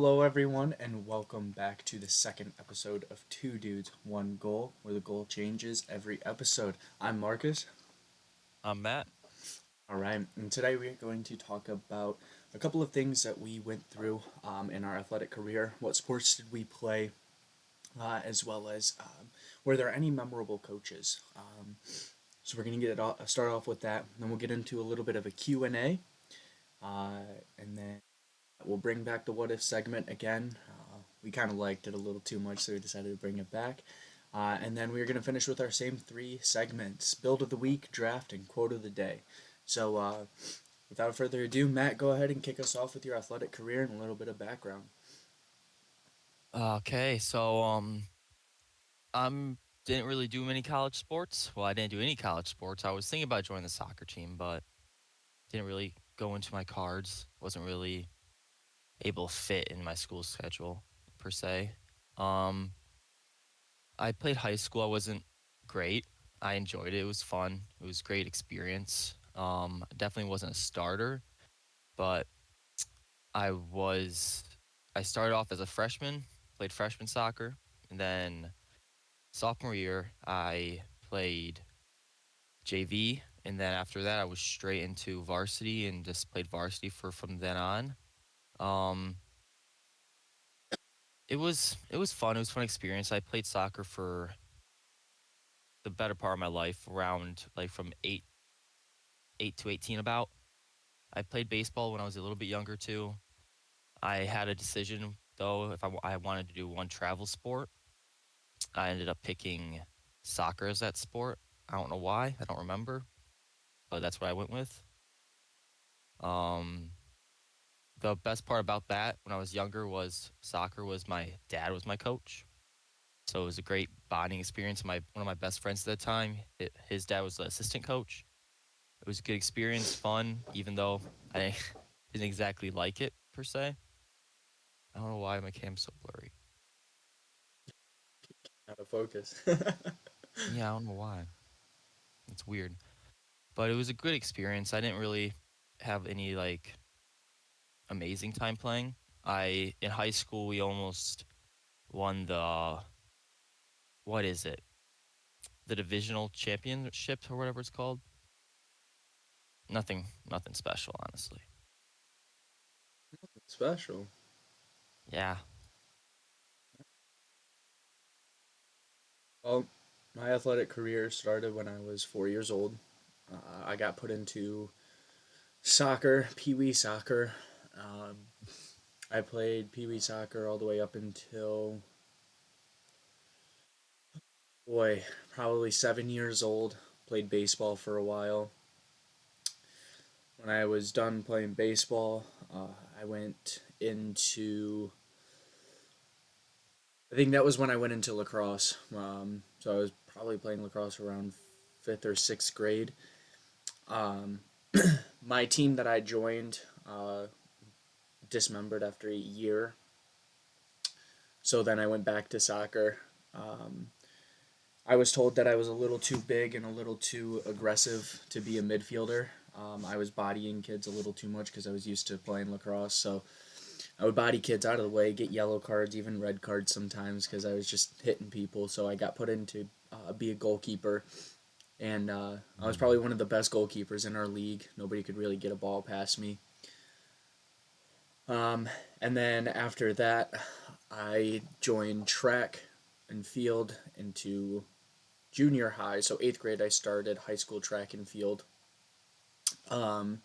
Hello, everyone, and welcome back to the second episode of Two Dudes, One Goal, where the goal changes every episode. I'm Marcus. I'm Matt. All right, and today we're going to talk about a couple of things that we went through in our athletic career. What sports did we play, as well as were there any memorable coaches? So we're going to start off with that, and then we'll get into a little bit of a Q&A, and then we'll bring back the what if segment again. We kind of liked it a little too much, so we decided to bring it back. And then we're going to finish with our same three segments: build of the week, draft, and quote of the day. So, without further ado, Matt, go ahead and kick us off with your athletic career and a little bit of background. Okay, so I'm didn't really do many college sports. Well, I didn't do any college sports. I was thinking about joining the soccer team, but didn't really go into my cards. Wasn't really able to fit in my school schedule per se. Um, I played high school. I wasn't great. I enjoyed it. It was fun. It was a great experience. Definitely wasn't a starter, but I was. I started off as a freshman, played freshman soccer, and then sophomore year, I played JV, and then after that, I was straight into varsity and just played varsity for from then on. Um, it was fun. It was a fun experience. I played soccer for the better part of my life, around like from eight to 18 about. I played baseball when I was a little bit younger too. I had a decision though if I wanted to do one travel sport. I ended up picking soccer as that sport. I don't know why. I don't remember, but that's what I went with. Um, the best part about that when I was younger was soccer was my dad was my coach. So it was a great bonding experience. One of my best friends at the time, his dad was the assistant coach. It was a good experience, fun, even though I didn't exactly like it per se. I don't know why my cam's so blurry. Out of focus. Yeah, I don't know why. It's weird. But it was a good experience. I didn't really have any like amazing time playing. I in high school we almost won the what is it? The divisional championship or whatever it's called. Nothing special, honestly. Special. Yeah. Well, my athletic career started when I was 4 years old. I got put into soccer, Pee Wee soccer. Um, I played Pee Wee soccer all the way up until, boy, probably 7 years old. Played baseball for a while. When I was done playing baseball, I went into. I think that was when I went into lacrosse. So I was probably playing lacrosse around fifth or sixth grade. Um, my team that I joined dismembered after a year. So then I went back to soccer. Um, I was told that I was a little too big and a little too aggressive to be a midfielder. I was bodying kids a little too much because I was used to playing lacrosse. So I would body kids out of the way, get yellow cards, even red cards sometimes because I was just hitting people. So I got put in to be a goalkeeper. And I was Mm. probably one of the best goalkeepers in our league. Nobody could really get a ball past me. Um, and then after that, I joined track and field into junior high. So eighth grade, I started high school track and field. Um,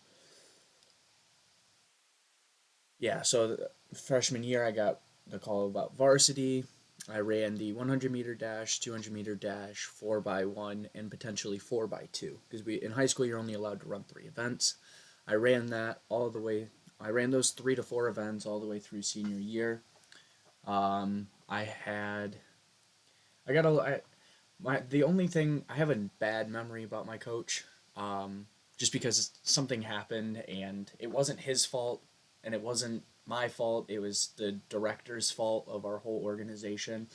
yeah, so freshman year, I got the call about varsity. I ran the 100-meter dash, 200-meter dash, 4x1, and potentially 4x2. Because we in high school, you're only allowed to run three events. I ran that all the way. I ran those 3 to 4 events all the way through senior year. I had. I got a. The only thing I have a bad memory about my coach, just because something happened and it wasn't his fault and it wasn't my fault. It was the director's fault of our whole organization.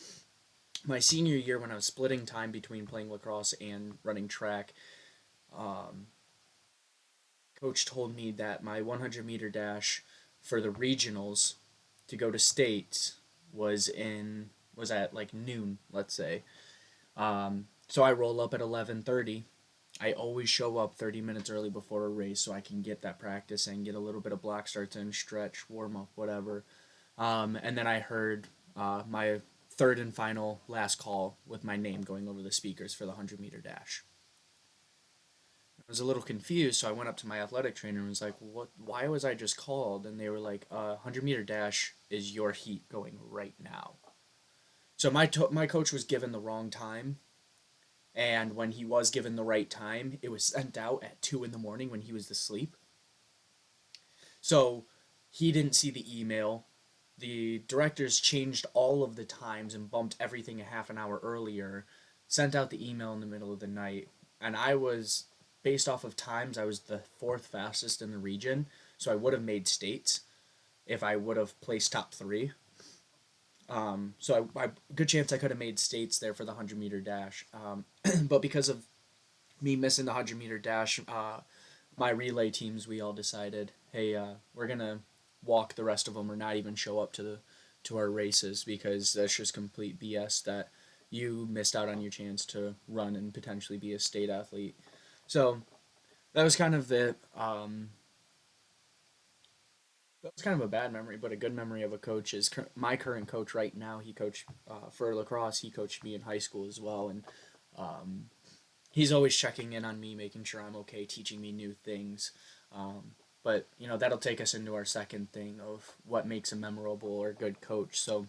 My senior year, when I was splitting time between playing lacrosse and running track, um, coach told me that my 100-meter dash for the regionals to go to state was at like noon, let's say. So I roll up at 11:30. I always show up 30 minutes early before a race so I can get that practice and get a little bit of block starts in, stretch, warm up, whatever. And then I heard my third and final last call with my name going over the speakers for the 100-meter dash. I was a little confused, so I went up to my athletic trainer and was like, "What? Why was I just called?" And they were like, "100-meter dash is your heat going right now." So my coach was given the wrong time, and when he was given the right time, it was sent out at 2 in the morning when he was asleep. So he didn't see the email. The directors changed all of the times and bumped everything a half an hour earlier, sent out the email in the middle of the night, and I was, based off of times, I was the fourth fastest in the region, so I would have made states if I would have placed top three. So good chance I could have made states there for the 100-meter dash. But because of me missing the 100-meter dash, my relay teams, we all decided, hey, we're gonna walk the rest of them or not even show up to our races because that's just complete BS that you missed out on your chance to run and potentially be a state athlete. So that was kind of the that was kind of a bad memory, but a good memory of a coach is my current coach right now. He coached for lacrosse. He coached me in high school as well, and um, he's always checking in on me, making sure I'm okay, teaching me new things. But that'll take us into our second thing of what makes a memorable or good coach. So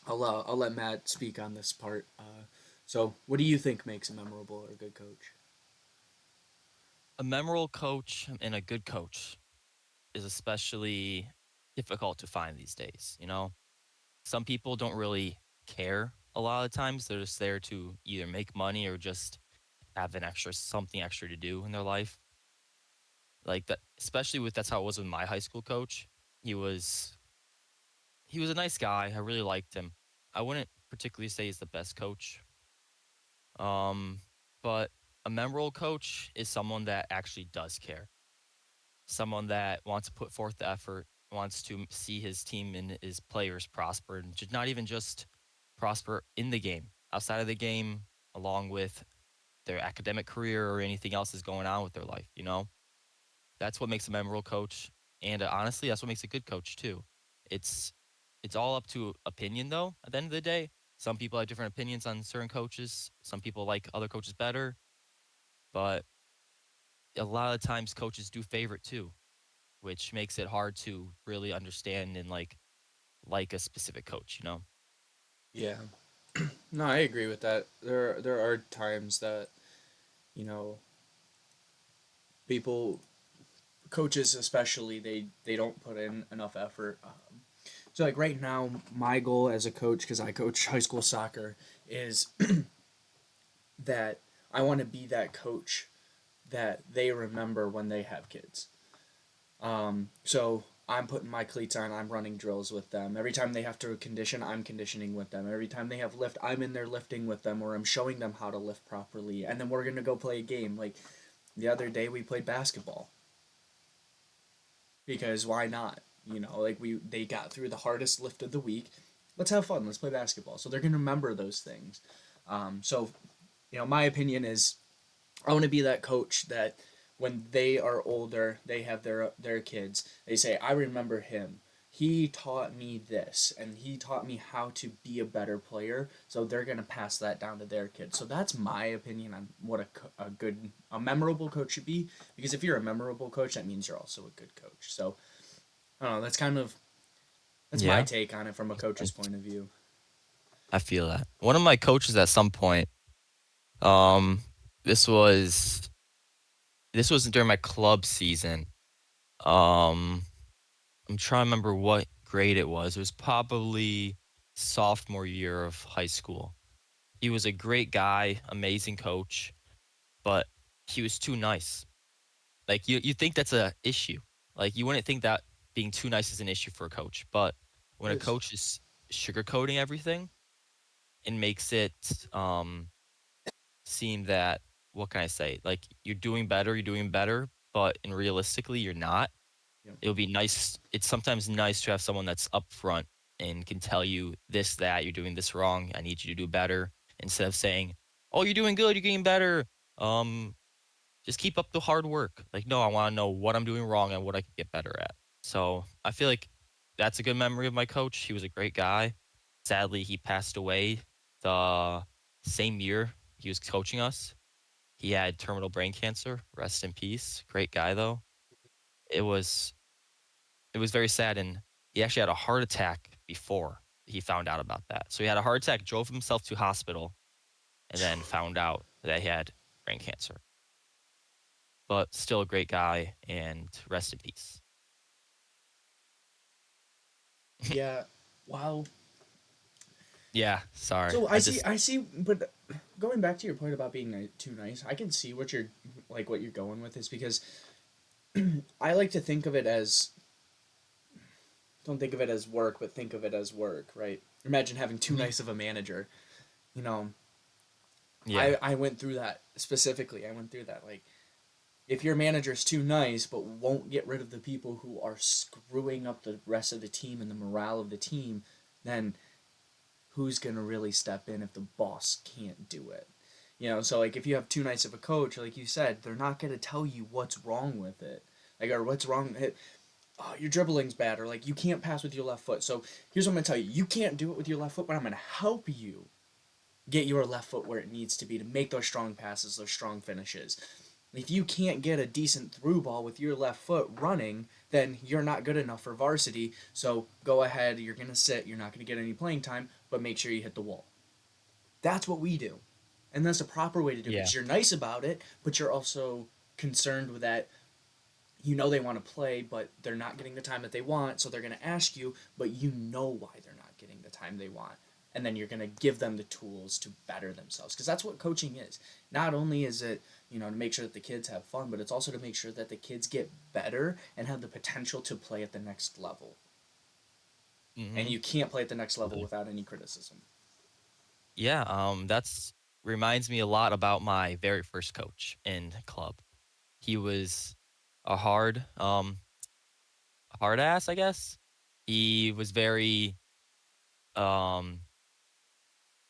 I'll let Matt speak on this part. So what do you think makes a memorable or good coach? A memorable coach and a good coach is especially difficult to find these days. Some people don't really care a lot of times. They're just there to either make money or just have an extra something extra to do in their life. Like that, especially with that's how it was with my high school coach. He was he was a nice guy. I really liked him. I wouldn't particularly say he's the best coach. Um, but a memorable coach is someone that actually does care. Someone that wants to put forth the effort, wants to see his team and his players prosper, and just not even just prosper in the game, outside of the game, along with their academic career or anything else is going on with their life. That's what makes a memorable coach, and honestly, that's what makes a good coach too. It's it's all up to opinion, though. At the end of the day, some people have different opinions on certain coaches. Some people like other coaches better, but a lot of times coaches do favorite too, which makes it hard to really understand and like a specific coach. Yeah, no, I agree with that. There are times that you know people coaches especially they don't put in enough effort. So like right now, my goal as a coach, because I coach high school soccer, is that I want to be that coach that they remember when they have kids. So I'm putting my cleats on. I'm running drills with them. Every time they have to condition, I'm conditioning with them. Every time they have lift, I'm in there lifting with them, or I'm showing them how to lift properly. And then we're gonna go play a game. Like the other day, we played basketball because why not? Like they got through the hardest lift of the week. Let's have fun. Let's play basketball. So they're gonna remember those things. So my opinion is I want to be that coach that when they are older, they have their kids. They say, "I remember him. He taught me this, and he taught me how to be a better player." So they're gonna pass that down to their kids. So that's my opinion on what a memorable coach should be. Because if you're a memorable coach, that means you're also a good coach. So I don't know. That's my Yeah, take on it from a coach's point of view. I feel that. One of my coaches at some point, um, this was this was during my club season. Um, I'm trying to remember what grade it was. It was probably sophomore year of high school. He was a great guy, amazing coach, but he was too nice. Like you think that's a issue. Like you wouldn't think that being too nice is an issue for a coach, but when It a is. coach is sugarcoating everything and makes it seem that what can I say? Like you're doing better, but in realistically you're not. Yeah. It would be nice. It's sometimes nice to have someone that's upfront and can tell you this, that you're doing this wrong. I need you to do better instead of saying, "Oh, you're doing good. You're getting better. Um, just keep up the hard work." Like, no, I want to know what I'm doing wrong and what I can get better at. So I feel like that's a good memory of my coach. He was a great guy. Sadly, he passed away the same year he was coaching us. He had terminal brain cancer. Rest in peace. Great guy though. It was it was very sad, and he actually had a heart attack before he found out about that. So he had a heart attack, drove himself to hospital, and then found out that he had brain cancer. But still a great guy, and rest in peace. Yeah. Wow. Yeah, sorry. So I just I see, but going back to your point about being too nice, I can see what you're like, what you're going with is because I like to think of it as don't think of it as work, but think of it as work, right? Imagine having too Mhm. nice of a manager. You know, Yeah. I went through that specifically. I went through that. Like, if your manager's too nice but won't get rid of the people who are screwing up the rest of the team and the morale of the team, then who's gonna really step in if the boss can't do it? You know, so like if you have too nice of a coach, like you said, they're not gonna tell you what's wrong with it, like or what's wrong. Oh, your dribbling's bad, or like you can't pass with your left foot. So here's what I'm gonna tell you: you can't do it with your left foot, but I'm gonna help you get your left foot where it needs to be to make those strong passes, those strong finishes. If you can't get a decent through ball with your left foot running, then you're not good enough for varsity. So go ahead, you're going to sit, you're not going to get any playing time, but make sure you hit the wall. That's what we do. And that's the proper way to do it Yeah. because you're nice about it, but you're also concerned with that. You know they want to play, but they're not getting the time that they want, so they're going to ask you, but you know why they're not getting the time they want. And then you're going to give them the tools to better themselves because that's what coaching is. Not only is it, you know, to make sure that the kids have fun, but it's also to make sure that the kids get better and have the potential to play at the next level. And Mhm. you can't play at the next level without any criticism. Yeah, that's reminds me a lot about my very first coach in club. He was a hard ass, I guess. He was very um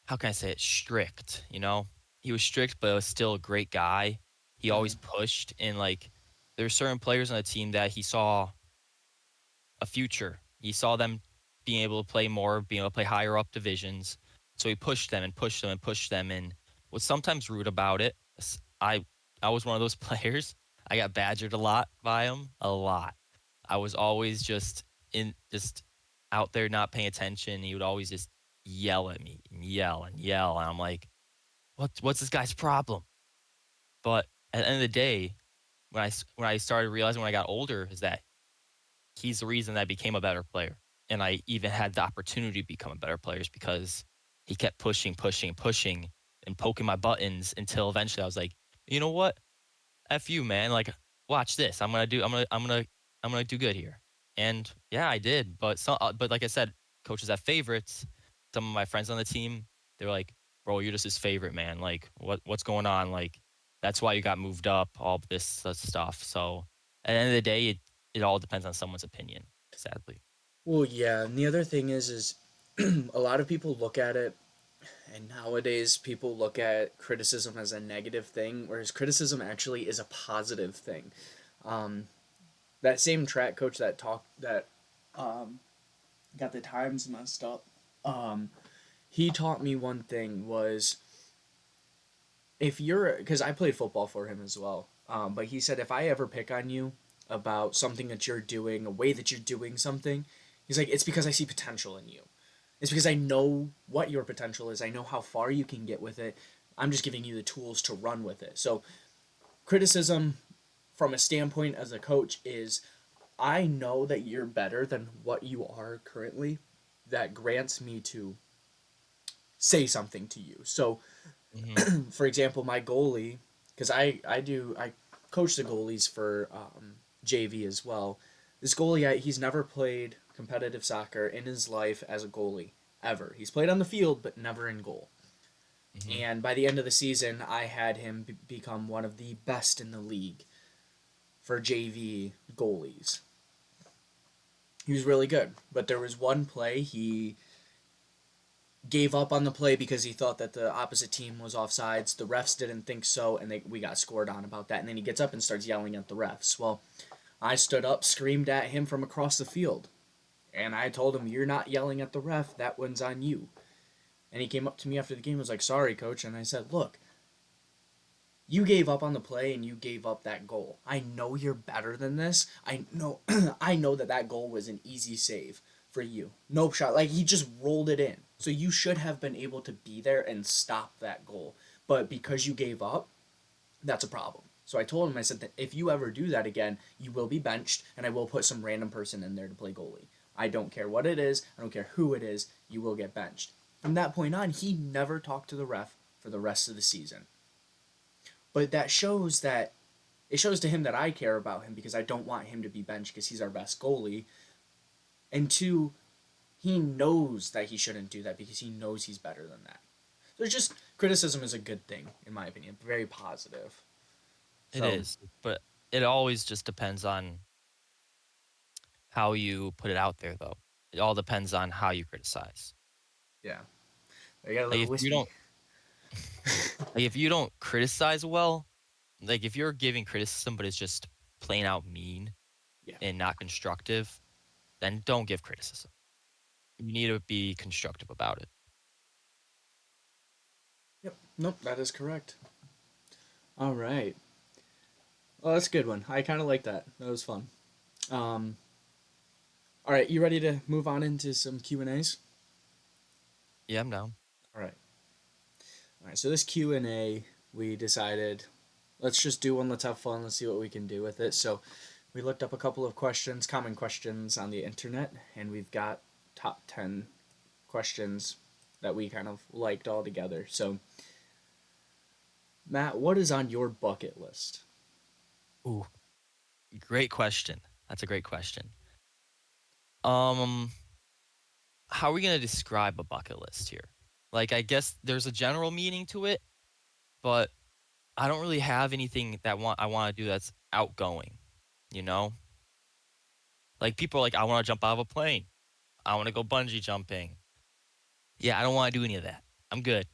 how can I say it? Strict, you know? He was strict, but was still a great guy. He Uh, always pushed, and like there's certain players on the team that he saw a future. He saw them being able to play more, being able to play higher up divisions. So he pushed them and pushed them and pushed them and was sometimes rude about it. I was one of those players. I got badgered a lot by him, a lot. I was always just out there not paying attention. He would always just yell at me and yell and yell. And I'm like, what's this guy's problem? But at the end of the day, when I started realizing when I got older is that he's the reason I became a better player. And I even had the opportunity to become a better player is because he kept pushing, pushing, pushing, and poking my buttons until eventually I was like, you know what? F you, man. Like, watch this. I'm gonna do good here. And yeah, I did. But like I said, coaches have favorites. Some of my friends on the team, they're like, bro, you're just his favorite, man. Like, what's going on? Like, that's why you got moved up. All this stuff. So at the end of the day, it all depends on someone's opinion. Sadly. well, yeah, and the other thing is a lot of people look at it, and nowadays people look at criticism as a negative thing, whereas criticism actually is a positive thing. Um, that same track coach that um, got the times messed up. Um, he taught me one thing was if you're because I played football for him as well. But he said if I ever pick on you about something that you're doing, a way that you're doing something, he's like it's because I see potential in you. It's because I know what your potential is. I know how far you can get with it. I'm just giving you the tools to run with it. So criticism from a standpoint as a coach is I know that you're better than what you are currently. That grants me to say something to you. So, Hmm. for example, my goalie, because I coach the goalies for JV as well. This goalie, he's never played competitive soccer in his life as a goalie ever. He's played on the field, but never in goal. Hmm. And by the end of the season, I had him become one of the best in the league for JV goalies. He was really good. But there was one play he gave up on the play because he thought that the opposite team was offsides. The refs didn't think so, and we got scored on about that. And then he gets up and starts yelling at the refs. Well, I stood up, screamed at him from across the field, and I told him, "You're not yelling at the ref. That one's on you." And he came up to me after the game and was like, "Sorry, coach." And I said, "Look, you gave up on the play and you gave up that goal. I know you're better than this. I know I know that that goal was an easy save for you. No shot. Like he just rolled it in. So you should have been able to be there and stop that goal. But because you gave up, that's a problem." So I told him, I said that if you ever do that again, you will be benched and I will put some random person in there to play goalie. I don't care what it is, I don't care who it is, you will get benched. From that point on, he never talked to the ref for the rest of the season. But that shows that it shows to him that I care about him because I don't want him to be benched because he's our best goalie. And two, he knows that he shouldn't do that because he knows he's better than that. So it's just criticism is a good thing in my opinion, very positive. It So is, but it always just depends on how you put it out there, though. It all depends on how you criticize. yeah, I got a Like little wispy. if you don't criticize well, like if you're giving criticism but it's just plain out mean Yeah. and not constructive, then don't give criticism. You need to be constructive about it. Yep. Nope. That is correct. All right. Well, that's a good one. I kind of like that. That was fun. Um. All right. You ready to move on into some Q&As? Yeah, I'm down. All right. All right. So this Q&A, we decided, let's just do one. Let's have fun. Let's see what we can do with it. So, we looked up a couple of questions, common questions on the internet, and we've got top 10 questions that we kind of liked all together. So, Matt, what is on your bucket list? Ooh, great question. That's a great question. Um, how are we gonna describe a bucket list here? Like, I guess there's a general meaning to it, but I don't really have anything that I want to do that's outgoing. You know, like people are like, I want to jump out of a plane. I want to go bungee jumping. Yeah, I don't want to do any of that. I'm good.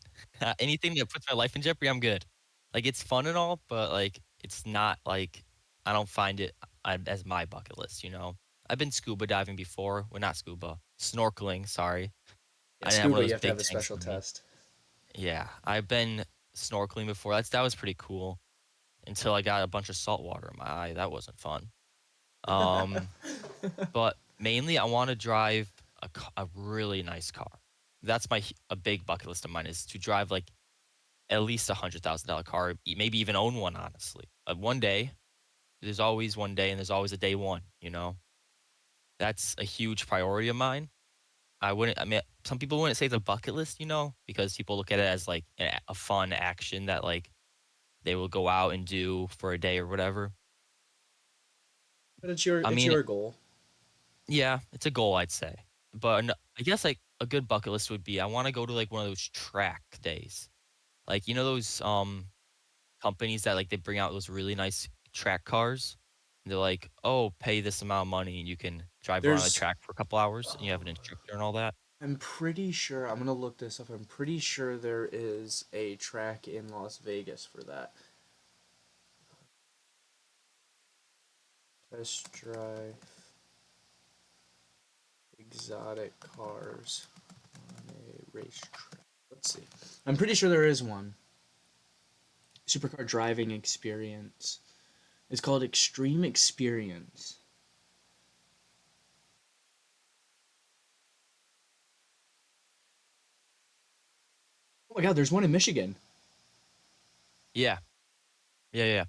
Anything that puts my life in jeopardy, I'm good. Like it's fun and all, but like it's not like I don't find it as my bucket list. You know, I've been scuba diving before. Well, not scuba, snorkeling. Sorry, Yeah, I didn't have one scuba, of you those have to have big a tanks special on me. test. Yeah, I've been snorkeling before. That was pretty cool until I got a bunch of salt water in my eye. That wasn't fun. Um, but mainly I want to drive a really nice car. That's a big bucket list of mine is to drive like at least $100,000 car, maybe even own one. Honestly, one day. There's always one day, and there's always a day one. You know, that's a huge priority of mine. I wouldn't. I mean, some people wouldn't say it's a bucket list, you know, because people look at it as like a fun action that like they will go out and do for a day or whatever. But I it's mean, your goal. yeah, it's a goal, I'd say. But I guess like a good bucket list would be I want to go to like one of those track days. Like, you know, those companies that like they bring out those really nice track cars. And they're like, oh, pay this amount of money and you can drive around the There's track for a couple hours and you have an instructor and all that. I'm pretty sure I'm gonna look this up. I'm pretty sure there is a track in Las Vegas for that. Test drive exotic cars on a racetrack. Let's see. I'm pretty sure there is one. Supercar driving experience. It's called Extreme Experience. Oh my god, there's one in Michigan. Yeah. Yeah. Yeah.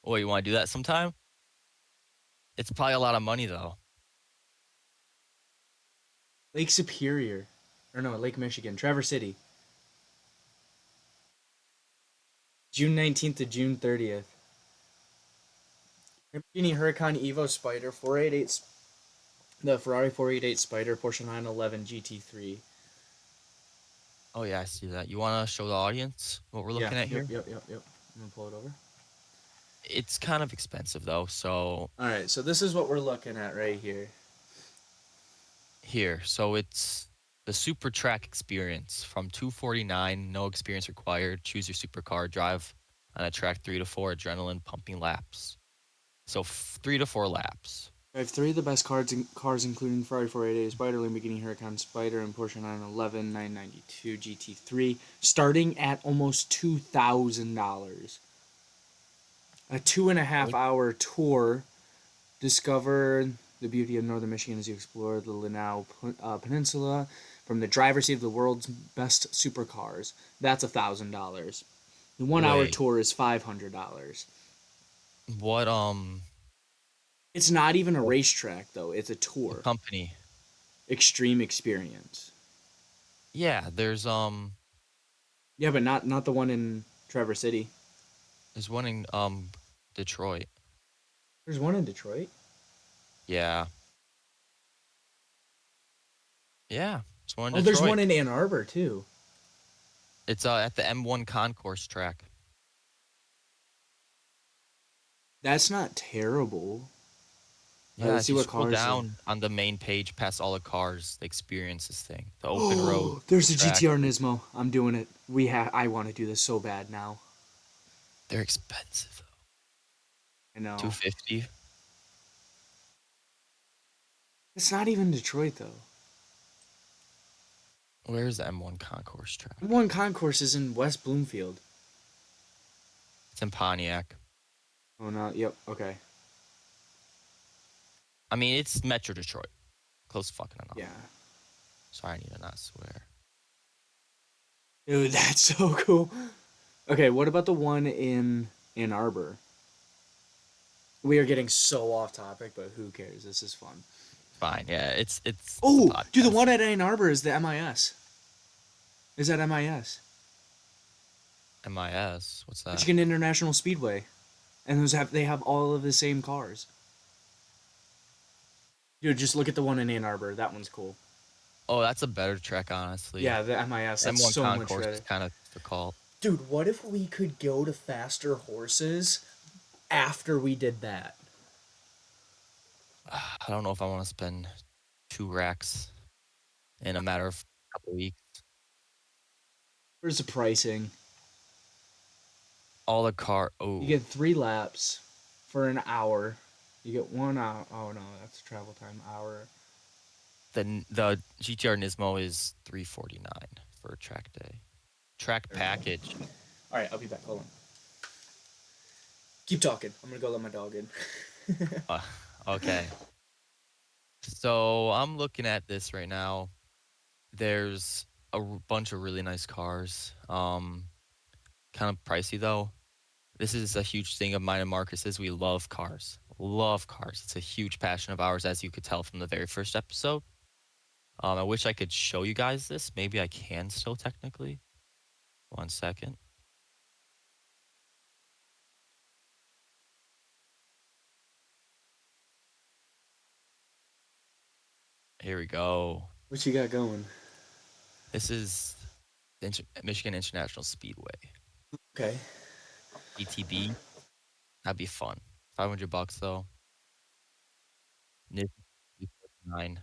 Oh, you want to do that sometime? It's probably a lot of money though. Lake Superior. Or no, Lake Michigan. Traverse City. June 19th to June 30th. Lamborghini Huracan Evo Spider 488, the Ferrari 488 Spider, Porsche 911 GT3. Oh, yeah, I see that. You want to show the audience what we're Yeah, looking at yep, here? yep, yep, yep. I'm gonna pull it over. It's kind of expensive though. So All right, so this is what we're looking at right here. here, so it's the Super Track Experience from 249, no experience required. Choose your supercar, drive on a track 3 to 4 adrenaline pumping laps. So 3 to 4 laps. I have three of the best cars including Ferrari 488, Spider, Lamborghini Huracan Spider, and Porsche 911, 992 GT3, starting at almost $2,000. A 2.5 hour tour. Discover the beauty of northern Michigan as you explore the Lanao Peninsula from the driver's seat of the world's best supercars. That's $1,000. The 1 hour Wait, tour is $500. what It's not even a what, racetrack though; it's a what tour. company? Extreme experience. Yeah, Yeah, but not the one in Traverse City. there's one in Detroit. There's one in Detroit. Yeah. Yeah, there's one in Oh, there's one Detroit. in Ann Arbor too. It's at the M1 concourse track. That's not terrible. Yeah, Let's if see you what scroll cars. down on the main page past all the cars, the experience this thing. The open road Oh, there's a track. GTR Nismo. I'm doing it. I want to do this so bad now. They're expensive though. I know. 250. It's not even Detroit though. Where's the M1 concourse track? One concourse is in West Bloomfield. It's in Pontiac. Oh no. Yep. Okay. I mean, it's Metro Detroit. Close fucking enough. Yeah. Sorry, I need to not swear. Dude, that's so cool. Okay, what about the one in Ann Arbor? We are getting so off topic, but who cares? This is fun. Fine. Yeah, it's a Oh, dude, the podcast. one at Ann Arbor is the MIS. Is that MIS? MIS. What's that? Michigan International Speedway, and they have all of the same cars. Dude, just look at the one in Ann Arbor. That one's cool. Oh, that's a better track, honestly. Yeah, the MIS. That's M1 so much concourse is better. kind of difficult. Dude, what if we could go to faster horses after we did that? I don't know if I want to spend 2 racks in a matter of a couple weeks. Where's the pricing? All the car. You Oh, get 3 laps for an hour. You get 1 hour. Oh no, that's travel time hour. the GTR Nismo is 349 for a track day. Track There we go. package. All right, I'll be back. Hold on. Keep talking. I'm gonna go let my dog in. Uh, okay. So I'm looking at this right now. There's bunch of really nice cars. Kind of pricey though. This is a huge thing of mine and Marcus's. We love cars. Love cars. It's a huge passion of ours, as you could tell from the very first episode. I wish I could show you guys this. Maybe I can still technically. 1 second. Here we go. What you got going? This is the Michigan International Speedway. Okay. ETB. That'd be fun. $500 though. Nis- 249.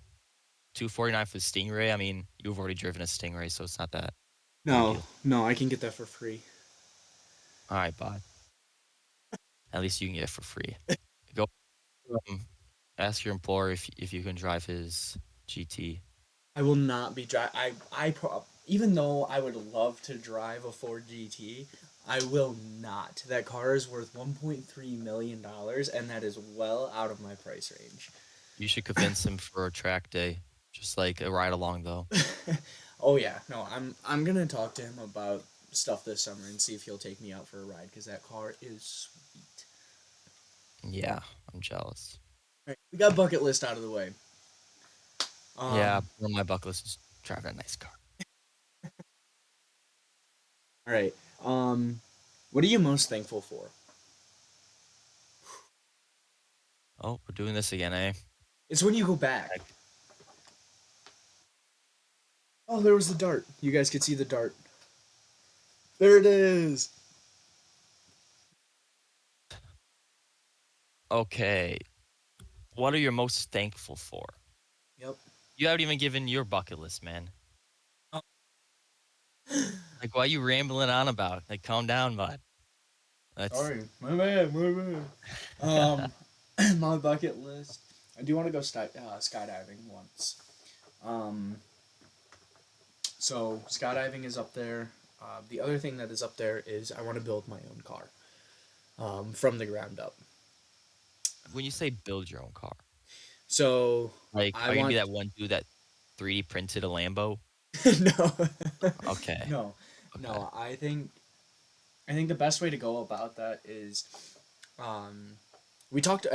249 for the Stingray. I mean, you've already driven a Stingray, so it's not that big a No, deal. no, I can get that for free. All right, bud. At least you can get it for free. Go ask your employer if you can drive his GT. I will not be drive. Even though I would love to drive a Ford GT, I will not. That car is worth $1.3 million, and that is well out of my price range. You should convince him for a track day, just like a ride along though. Oh yeah, no, I'm gonna talk to him about stuff this summer and see if he'll take me out for a ride because that car is sweet. Yeah, I'm jealous. All right, we got bucket list out of the way. Yeah, Um, on my bucket list is driving a nice car. all right. What are you most thankful for? Oh, we're doing this again, eh? It's when you go back. Oh, there was the dart. You guys could see the dart. There it is. Okay, what are you most thankful for? Yep. You haven't even given your bucket list, man. Oh. Like, why you rambling on about? Like, calm down, bud. That's Sorry, my bad, my bad. Um, my bucket list. I do want to go skydiving once. Um, so skydiving is up there. The other thing that is up there is I want to build my own car, from the ground up. when you say build your own car. So Like, I are you gonna be want that one dude that 3D printed a Lambo? no, Okay, no, okay. no. I think the best way to go about that is, um, we talked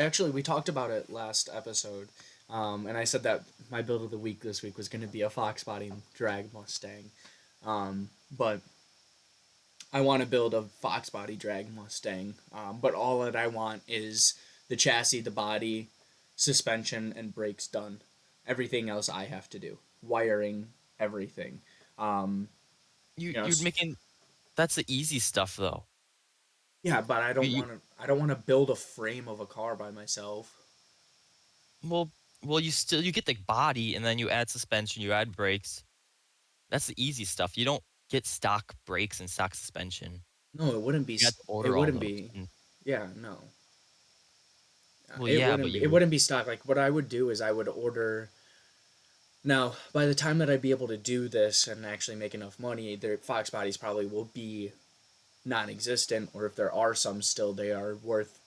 about it last episode, and I said that my build of the week this week was going to be a Fox Body drag Mustang, but I want to build a Fox Body drag Mustang, but all that I want is the chassis, the body, suspension, and brakes done. Everything else I have to do, wiring, everything. Um, You you know, you're making that's the easy stuff though. yeah, but I You, don't you want to. I don't want to build a frame of a car by myself. well well you still you get the body and then you add suspension, you add brakes. That's the easy stuff. You don't get stock brakes and stock suspension. No, it wouldn't be. You have to It order all wouldn't those. be. And Yeah, no. well, It yeah, but wouldn't. It you wouldn't be stock. Like what I would do is I would order. Now, by the time that I'd be able to do this and actually make enough money, their Fox bodies probably will be non-existent, or if there are some still, they are worth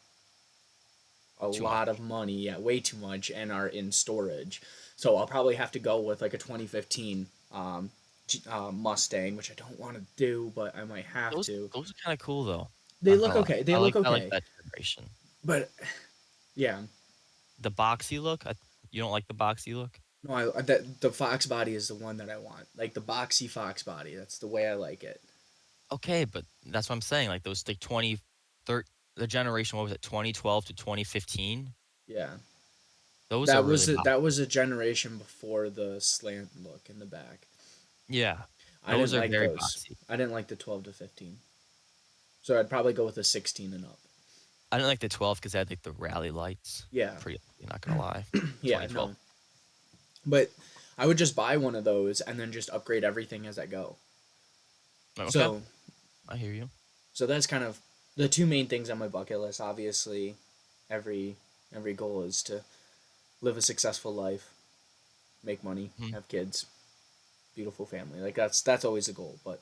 a too lot of much. money. Yeah, way too much, and are in storage. So I'll probably have to go with like a 2015 Mustang, which I don't want to do, but I might have Those to. those are kind of cool though. They Not look gonna lie. okay. They look I like okay, that generation. but yeah, The boxy look. You don't like the boxy look? no, I that the Fox body is the one that I want. Like the boxy Fox body. That's the way I like it. Okay, but that's what I'm saying. Like those like 30, the generation, what was it, 2012 to 2015? Yeah. Those are That really was a, box. that was a generation before the slant look in the back. Yeah. I Those didn't are like very those. boxy. I didn't like the 12 to 15. So I'd probably go with a 16 and up. I didn't like the 12 because they had like the rally lights. Yeah. Pretty ugly, not gonna lie. Yeah, 2012. no. But I would just buy one of those and then just upgrade everything as I go. Okay, So I hear you. so that's kind of the two main things on my bucket list. Obviously, every every goal is to live a successful life, make money, Hmm. have kids, beautiful family. Like that's always a goal, but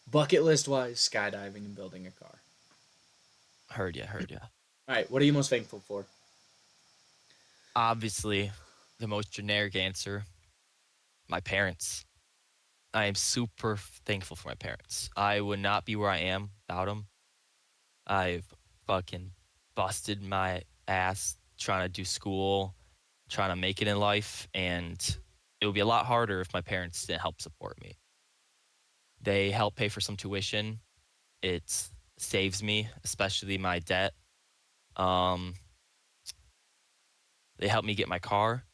bucket list wise, skydiving and building a car. Heard ya, heard ya. All right, what are you most thankful for? Obviously, the most generic answer, my parents. I am super thankful for my parents. I would not be where I am without them. I've fucking busted my ass trying to do school, trying to make it in life, and it would be a lot harder if my parents didn't help support me. They help pay for some tuition. It saves me, especially my debt. Um, they helped me get my car.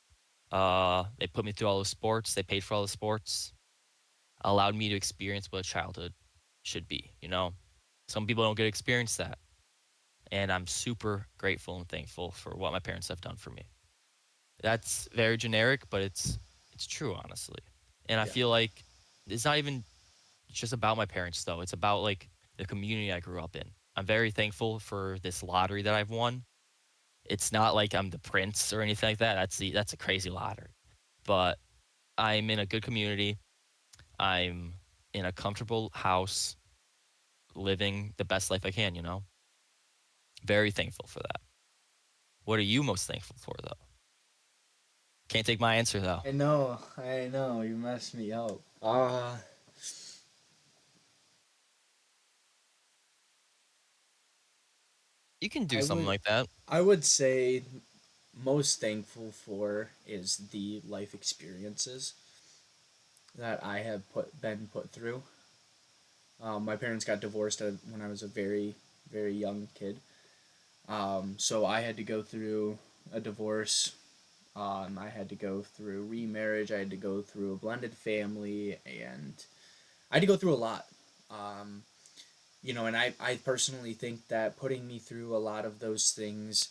They put me through all the sports. They paid for all the sports. Allowed me to experience what childhood should be. You know, some people don't get to experience that, and I'm super grateful and thankful for what my parents have done for me. That's very generic, but it's true, honestly. And I Yeah, feel like it's not even just about my parents though. It's about like the community I grew up in. I'm very thankful for this lottery that I've won. It's not like I'm the prince or anything like that. That's a crazy lottery. But I'm in a good community. I'm in a comfortable house, living the best life I can, you know? Very thankful for that. What are you most thankful for though? Can't take my answer though. I know, you messed me up. You can do I something would like that. I would say most thankful for is the life experiences that I have been put through. My parents got divorced when I was a very young kid. So I had to go through a divorce. I had to go through remarriage. I had to go through a blended family, and I had to go through a lot. Um, and I personally think that putting me through a lot of those things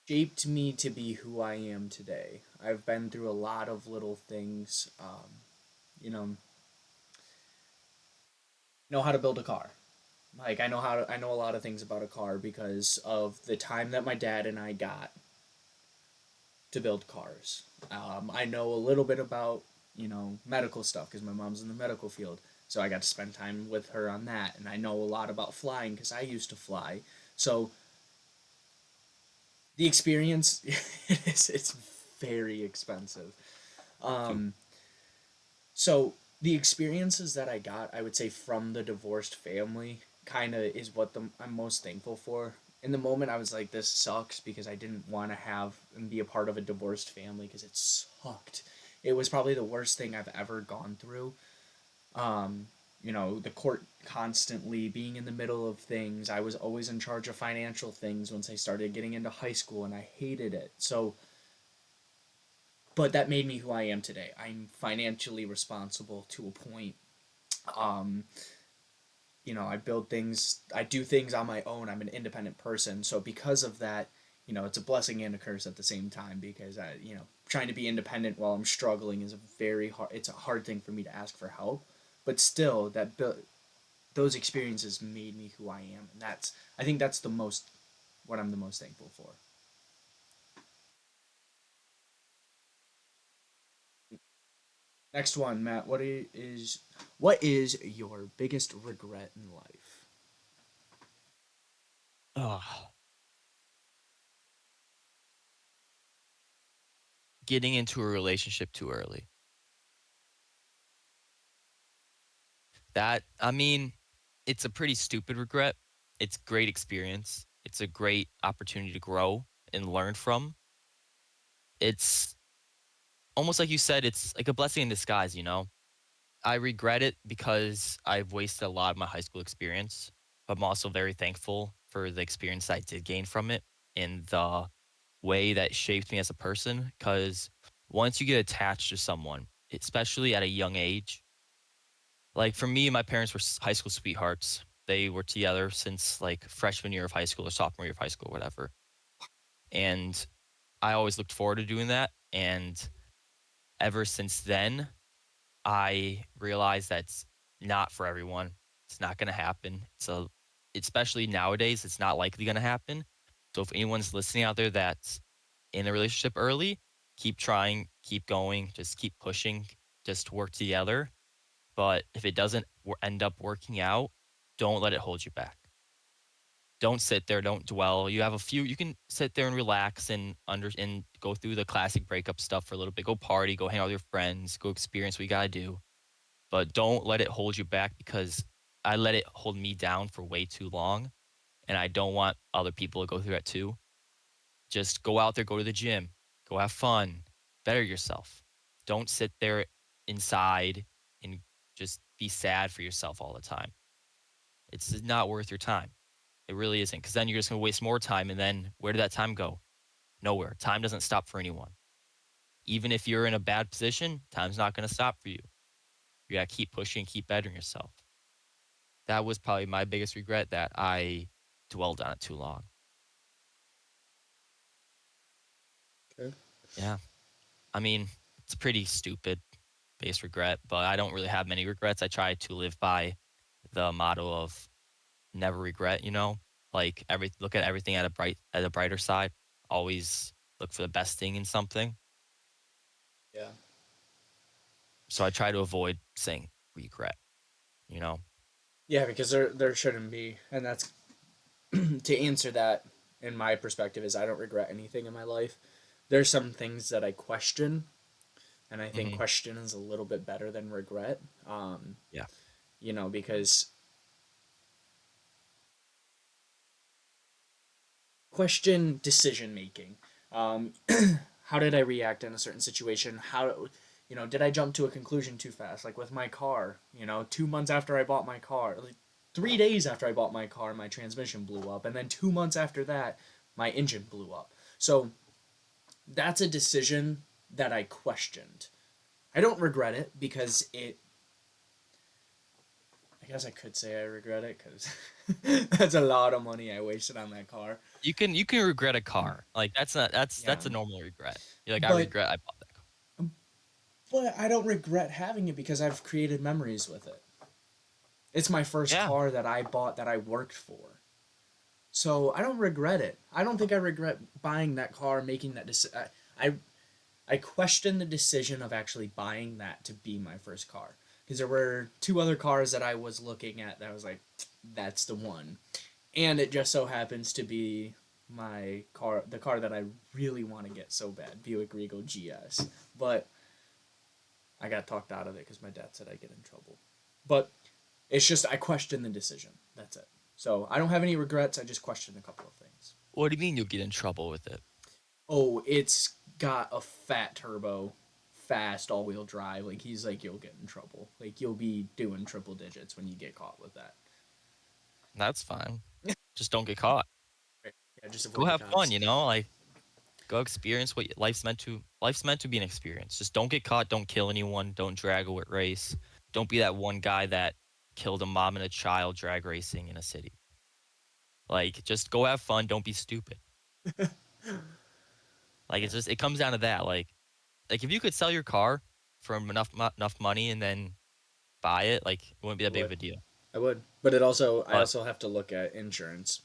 shaped me to be who I am today. I've been through a lot of little things. You know how to build a car. Like I know a lot of things about a car because of the time that my dad and I got to build cars. I know a little bit about medical stuff because my mom's in the medical field, so I got to spend time with her on that, and I know a lot about flying because I used to fly. So the experience it's very expensive. Um, so the experiences that I got, I would say from the divorced family, kind of is what I'm most thankful for. In the moment, I was like, "This sucks" because I didn't want to have and be a part of a divorced family because it sucked. It was probably the worst thing I've ever gone through. Um, the court constantly being in the middle of things. I was always in charge of financial things once I started getting into high school, and I hated it. So, but that made me who I am today. I'm financially responsible to a point. Um, I build things, I do things on my own. I'm an independent person. So because of that, it's a blessing and a curse at the same time because trying to be independent while I'm struggling is a very hard. It's a hard thing for me to ask for help, but still, those experiences made me who I am, and I think that's the most what I'm the most thankful for. Next one, Matt. What is your biggest regret in life? Ugh. Getting into a relationship too early. That, I mean, it's a pretty stupid regret. It's great experience. It's a great opportunity to grow and learn from. It's almost like you said, it's like a blessing in disguise, you know? I regret it because I've wasted a lot of my high school experience, but I'm also very thankful for the experience I did gain from it and the way that shaped me as a person. Because once you get attached to someone, especially at a young age, like for me, my parents were high school sweethearts. They were together since like freshman year of high school or sophomore year of high school, whatever. And I always looked forward to doing that. And ever since then, I realized that's not for everyone. It's not going to happen. Especially nowadays, it's not likely going to happen. So if anyone's listening out there that's in a relationship early, keep trying, keep going, just keep pushing, just work together. But if it doesn't end up working out, don't let it hold you back. Don't sit there, don't dwell. You can sit there and relax and go through the classic breakup stuff for a little bit. Go party, go hang out with your friends, go experience what you got to do, but don't let it hold you back because I let it hold me down for way too long. And I don't want other people to go through that too. Just go out there, go to the gym, go have fun, better yourself. Don't sit there inside and just be sad for yourself all the time. It's not worth your time. It really isn't. Because then you're just going to waste more time. And then where did that time go? Nowhere. Time doesn't stop for anyone. Even if you're in a bad position, time's not going to stop for you. You got to keep pushing, keep bettering yourself. That was probably my biggest regret that I dwelled on it too long. Okay. Yeah. I mean, it's a pretty stupid base regret, but I don't really have many regrets. I try to live by the motto of never regret, you know? Like look at everything at a brighter side. Always look for the best thing in something. Yeah. So I try to avoid saying regret, you know? Yeah, because there shouldn't be, and that's to answer that. In my perspective, is I don't regret anything in my life. There's some things that I question, and I think Hmm. question is a little bit better than regret. Yeah. Because question decision making. Um, how did I react in a certain situation? Did I jump to a conclusion too fast? Like with my car, 2 months after I bought my car, like 3 days after I bought my car, my transmission blew up, and then 2 months after that, my engine blew up. So that's a decision that I questioned. I don't regret it because I guess I could say I regret it because that's a lot of money I wasted on that car. you can regret a car. Like, Yeah, that's a normal regret. You're like, "I but regret I bought that car." I don't regret having it because I've created memories with it. It's my first Yeah. car that I bought that I worked for. So I don't regret it. I don't think I regret buying that car, making that decision. I question the decision of actually buying that to be my first car because there were two other cars that I was looking at that I was like, that's the one, and it just so happens to be my car, the car that I really want to get so bad, Buick Regal GS. But I got talked out of it because my dad said I get in trouble. But it's just I question the decision. That's it. So I don't have any regrets. I just question a couple of things. What do you mean you'll get in trouble with it? Oh, it's got a fat turbo, fast all wheel drive. Like he's like you'll get in trouble. Like you'll be doing triple digits when you get caught with that. That's fine. Just don't get caught. Yeah, just Go avoid the have fun, cops. you know? Like, go experience what life's meant to be an experience. Just don't get caught, don't kill anyone, don't drag a race. Don't be that one guy that killed a mom and a child drag racing in a city. Like, just go have fun, don't be stupid. Like, Yeah, it comes down to that. Like if you could sell your car for enough money and then buy it, like, it wouldn't be I that big of would. a deal. I would. But it also I But also have to look at insurance.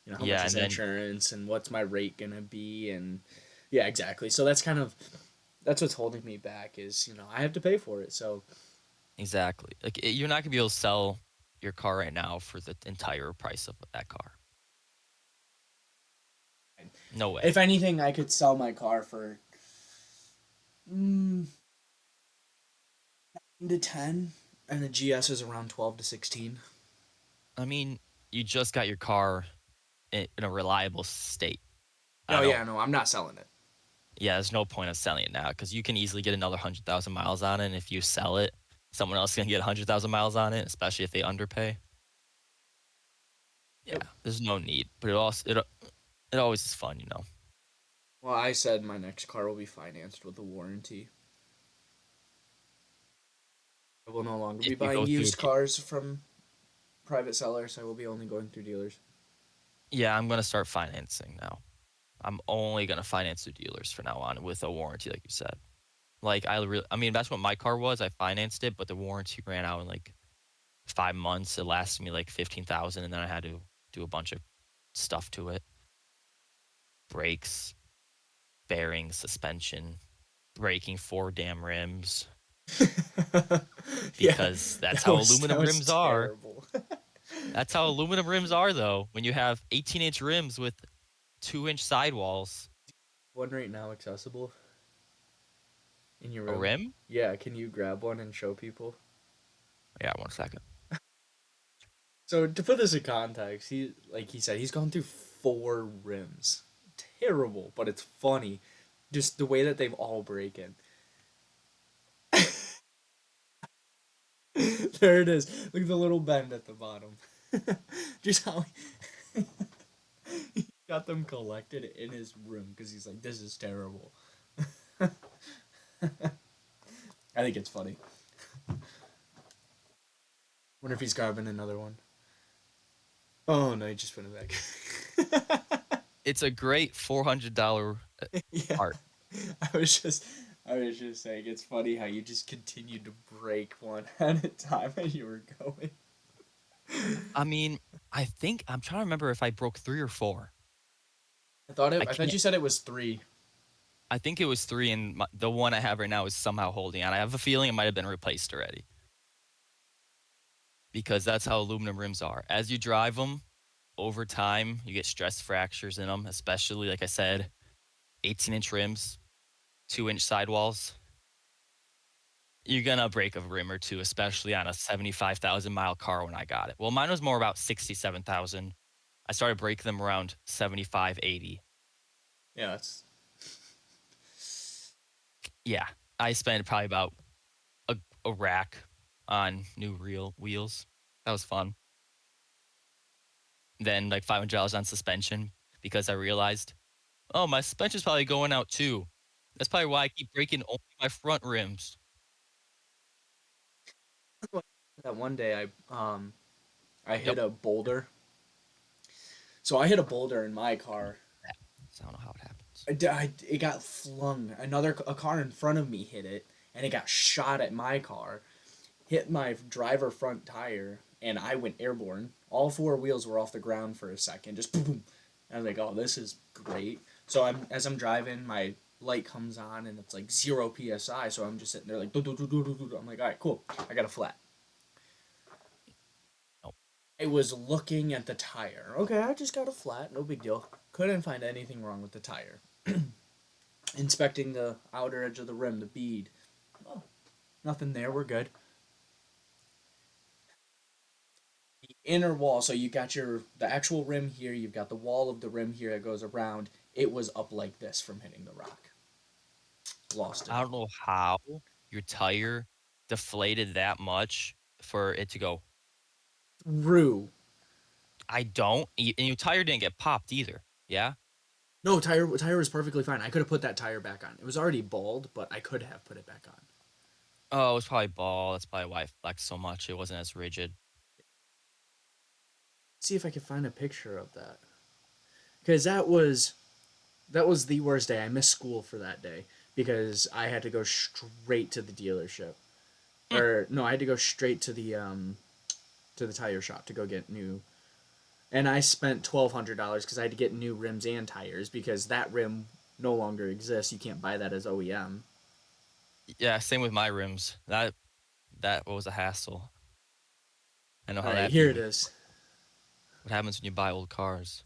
You know, how much yeah, is and then insurance and what's my rate gonna be and yeah, exactly. So that's kind of that's what's holding me back is, I have to pay for it. So exactly. Like, you're not gonna be able to sell your car right now for the entire price of that car. No way. if anything, I could sell my car for mm, 9 to 10 and the GS is around 12 to 16. I mean, you just got your car in a reliable state. I Oh don't. yeah, no, I'm not selling it. Yeah, there's no point of selling it now because you can easily get another 100,000 miles on it. And if you sell it, someone else is gonna get 100,000 miles on it, especially if they underpay. Yeah, Yep. there's no need, but it always is fun, you know. Well, I said my next car will be financed with a warranty. I will no longer If be you buying go through, used cars from private sellers. I will be only going through dealers. yeah, I'm gonna start financing now. I'm only gonna finance through dealers for now on with a warranty, like you said. Like, I mean, that's what my car was. I financed it, but the warranty ran out in like 5 months. It lasted me like 15,000, and then I had to do a bunch of stuff to it: brakes, bearings, suspension, breaking four damn rims Yeah, because that's that how was that aluminum was rims are. terrible. That's how aluminum rims are, though. When you have 18-inch rims with 2-inch sidewalls, One right now accessible in your a room. rim. Yeah, can you grab one and show people? Yeah, 1 second. So to put this in context, he like he said he's gone through four rims. Terrible, but it's funny, just the way that they've all breaking. There it is. Look at the little bend at the bottom. Just how he got them collected in his room because he's like, this is terrible. I think it's funny. Wonder if he's grabbing another one. Oh no, he just put it back. It's a great $400 Yeah, art. I was just saying it's funny how you just continued to break one at a time as you were going. I mean, I think I'm trying to remember if I broke 3 or 4. I I thought can't you said it was three. I think it was 3, and the one I have right now is somehow holding on. I have a feeling it might have been replaced already because that's how aluminum rims are. As you drive them over time, you get stress fractures in them, especially, like I said, 18-inch rims, 2-inch sidewalls. You're gonna break a rim or two, especially on a 75,000-mile car when I got it. Well, mine was more about 67,000. I started breaking them around 75, 80. Yeah, that's Yeah, I spent probably about a, a rack on new real wheels. That was fun. Then like $500 on suspension because I realized, oh, my suspension's probably going out too. That's probably why I keep breaking only my front rims. that one day I hit Yep. a boulder So I hit a boulder in my car. I don't know how it happens. It got flung. A car in front of me hit it, and it got shot at my car, hit my driver front tire, and I went airborne. All four wheels were off the ground for a second, just boom, boom. I was like, "Oh, this is great." So as I'm driving, my light comes on, and it's like 0 psi. So I'm just sitting there like, I'm like, "All right, cool. I got a flat." Nope. I was looking at the tire. Okay, I just got a flat, no big deal. Couldn't find anything wrong with the tire. Inspecting the outer edge of the rim, the bead. Oh, nothing there. We're good. The inner wall. So you got the actual rim here. You've got the wall of the rim here that goes around. It was up like this from hitting the rock. Lost it I don't all. know how your tire deflated that much for it to go. Through. I don't. And your tire didn't get popped either. Yeah. No, tire was perfectly fine. I could have put that tire back on. It was already bald, but I could have put it back on. Oh, it was probably ball. That's probably why it flexed so much. It wasn't as rigid. See if I can find a picture of that. Because that was the worst day. I missed school for that day because I had to go straight to the dealership. Hmm. Or no, I had to go straight to the tire shop to go get new. And I spent $1,200 because I had to get new rims and tires because that rim no longer exists. You can't buy that as OEM. Yeah. Same with my rims. That was a hassle. I know All how right, that here be. it is. What happens when you buy old cars?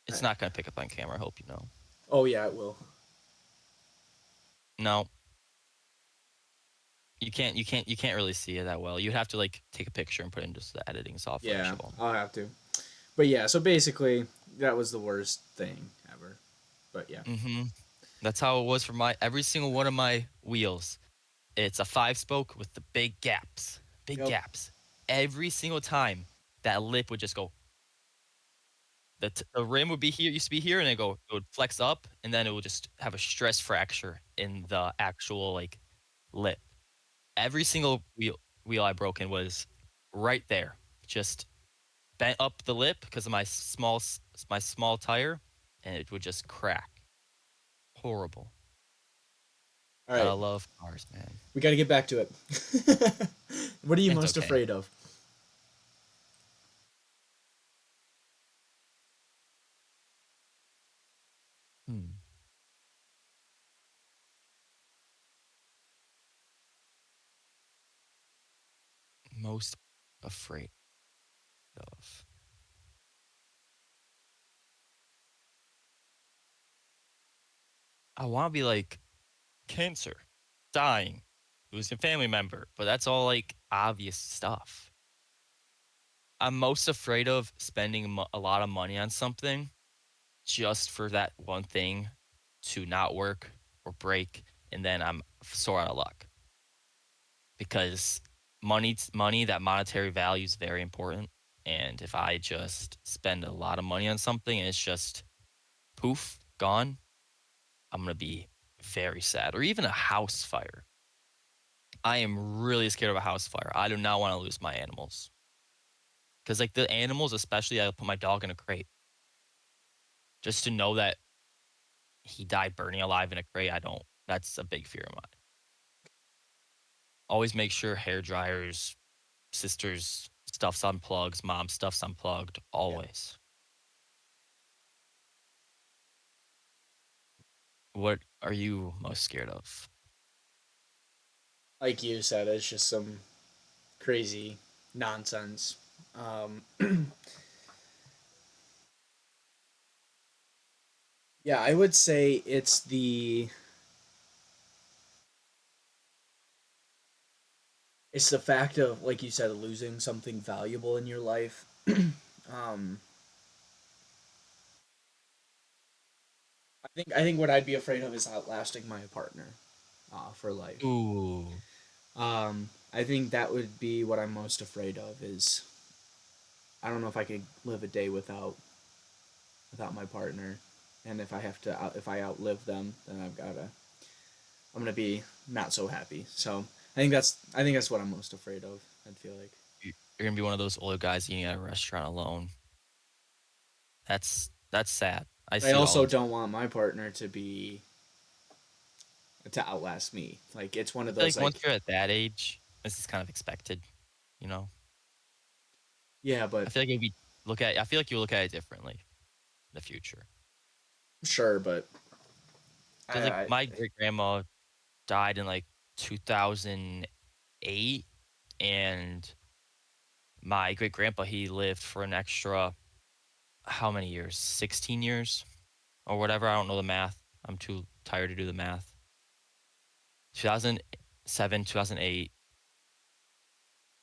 All It's right. not gonna pick up on camera. I hope you know. Oh yeah, it will. No, you can't. You can't really see it that well. You'd have to like take a picture and put it in just the editing software and Yeah, show them. I'll have to. But yeah, so basically that was the worst thing ever. But yeah. Mm-hmm. That's how it was for my every single one of my wheels. It's a 5-spoke with the big gaps. Big Yep. gaps. Every single time that lip would just go. The rim would be here, used to be here, and it would flex up, and then it would just have a stress fracture in the actual like lip. Every single wheel I broke in was right there, just bent up the lip because of my small tire, and it would just crack. Horrible. All Gotta right. love cars, man. We got to get back to it. What are you It's most okay. afraid of? Hmm. Most afraid of. I want to be like cancer, dying, losing a family member, but that's all like obvious stuff. I'm most afraid of spending a lot of money on something just for that one thing to not work or break, and then I'm sore out of luck because money, that monetary value is very important. And if I just spend a lot of money on something and it's just poof, gone, I'm gonna be very sad. Or even a house fire. I am really scared of a house fire. I do not want to lose my animals. Because like the animals, especially, I put my dog in a crate just to know that he died burning alive in a crate. I don't. That's a big fear of mine. Always make sure hair dryers, sisters stuff's unplugged, mom stuff's unplugged. Yeah. Always. What are you most scared of? Like you said, it's just some crazy nonsense. Um, yeah, I would say it's the fact of, like you said, losing something valuable in your life. um, I think what I'd be afraid of is outlasting my partner for life. Ooh, I think that would be what I'm most afraid of. Is I don't know if I could live a day without my partner, and if I outlive them, then I'm gonna be not so happy. So I think that's what I'm most afraid of. I'd feel like. you're gonna be one of those older guys eating at a restaurant alone That's sad. I I see it all also the time. don't want my partner to outlast me. Like it's one I of feel those like once like you're at that age, this is kind of expected, you know? yeah, but I feel like you look at it differently in the future. sure, but 'Cause, like, I my great-grandma died in, like, 2008, and my great-grandpa, he lived for an extra how many years? 16 years or whatever, I don't know the math. I'm too tired to do the math. 2007, 2008,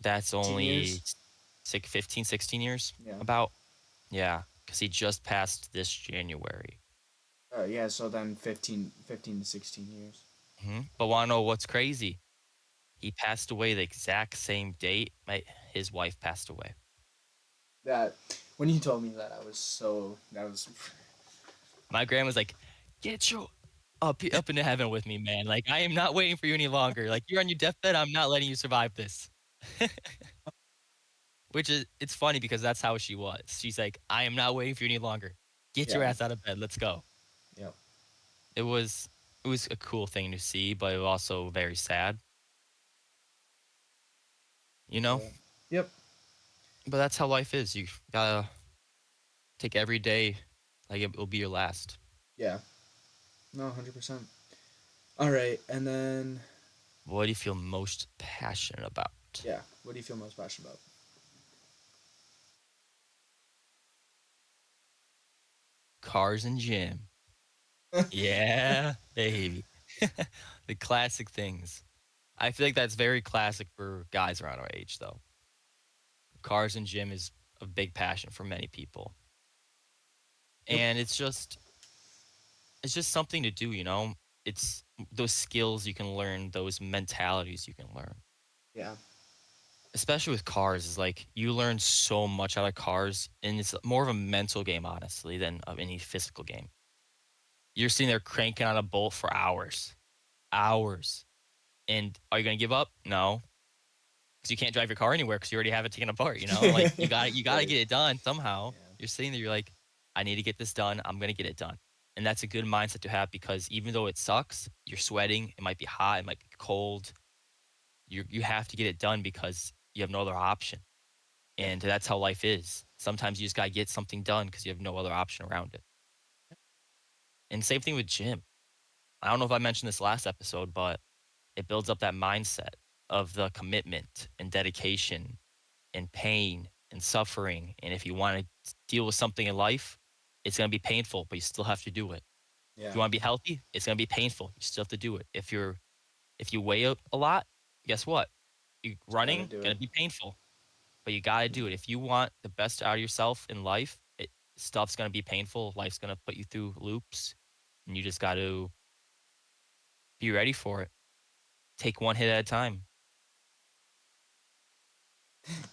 that's 15 only years. 15, 16 years Yeah. about. Yeah, because he just passed this January. Yeah, so then 15 to 16 years. But wanna know what's crazy? He passed away the exact same date his wife passed away. That when you told me that, I was so that was My grandma's like, "Get your up into heaven with me, man. Like, I am not waiting for you any longer. Like, you're on your deathbed, I'm not letting you survive this." Which is it's funny because that's how she was. She's like, "I am not waiting for you any longer. Get your yeah, ass out of bed. Let's go." yeah, It was it was a cool thing to see, but it was also very sad, you know? yeah, yep, But that's how life is. You gotta take every day like it will be your last. yeah. No, 100%. All right, and then What do you feel most passionate about? yeah, what do you feel most passionate about? Cars and gym. Yeah, baby. The classic things. I feel like that's very classic for guys around our age, though. Cars and gym is a big passion for many people. Yep. And it's just something to do, you know? It's those skills you can learn, those mentalities you can learn. Yeah. Especially with cars, is like you learn so much out of cars, and it's more of a mental game, honestly, than of any physical game. You're sitting there cranking on a bolt for hours, hours. And are you going to give up? No, because you can't drive your car anywhere because you already have it taken apart. You know, like you got to Right. get it done somehow. Yeah. You're sitting there, you're like, I need to get this done. I'm going to get it done. And that's a good mindset to have because even though it sucks, you're sweating. It might be hot. It might be cold. You have to get it done because you have no other option. Yep. And that's how life is. Sometimes you just got to get something done because you have no other option around it. And same thing with gym. I don't know if I mentioned this last episode, but it builds up that mindset of the commitment and dedication and pain and suffering. And if you want to deal with something in life, it's going to be painful, but you still have to do it. If Yeah. you want to be healthy, it's going to be painful. You still have to do it. If you weigh a lot, guess what? You Just gotta running do going it. to be painful, but you got to do it. If you want the best out of yourself in life, stuff's going to be painful. Life's going to put you through loops, and you just got to be ready for it. Take one hit at a time.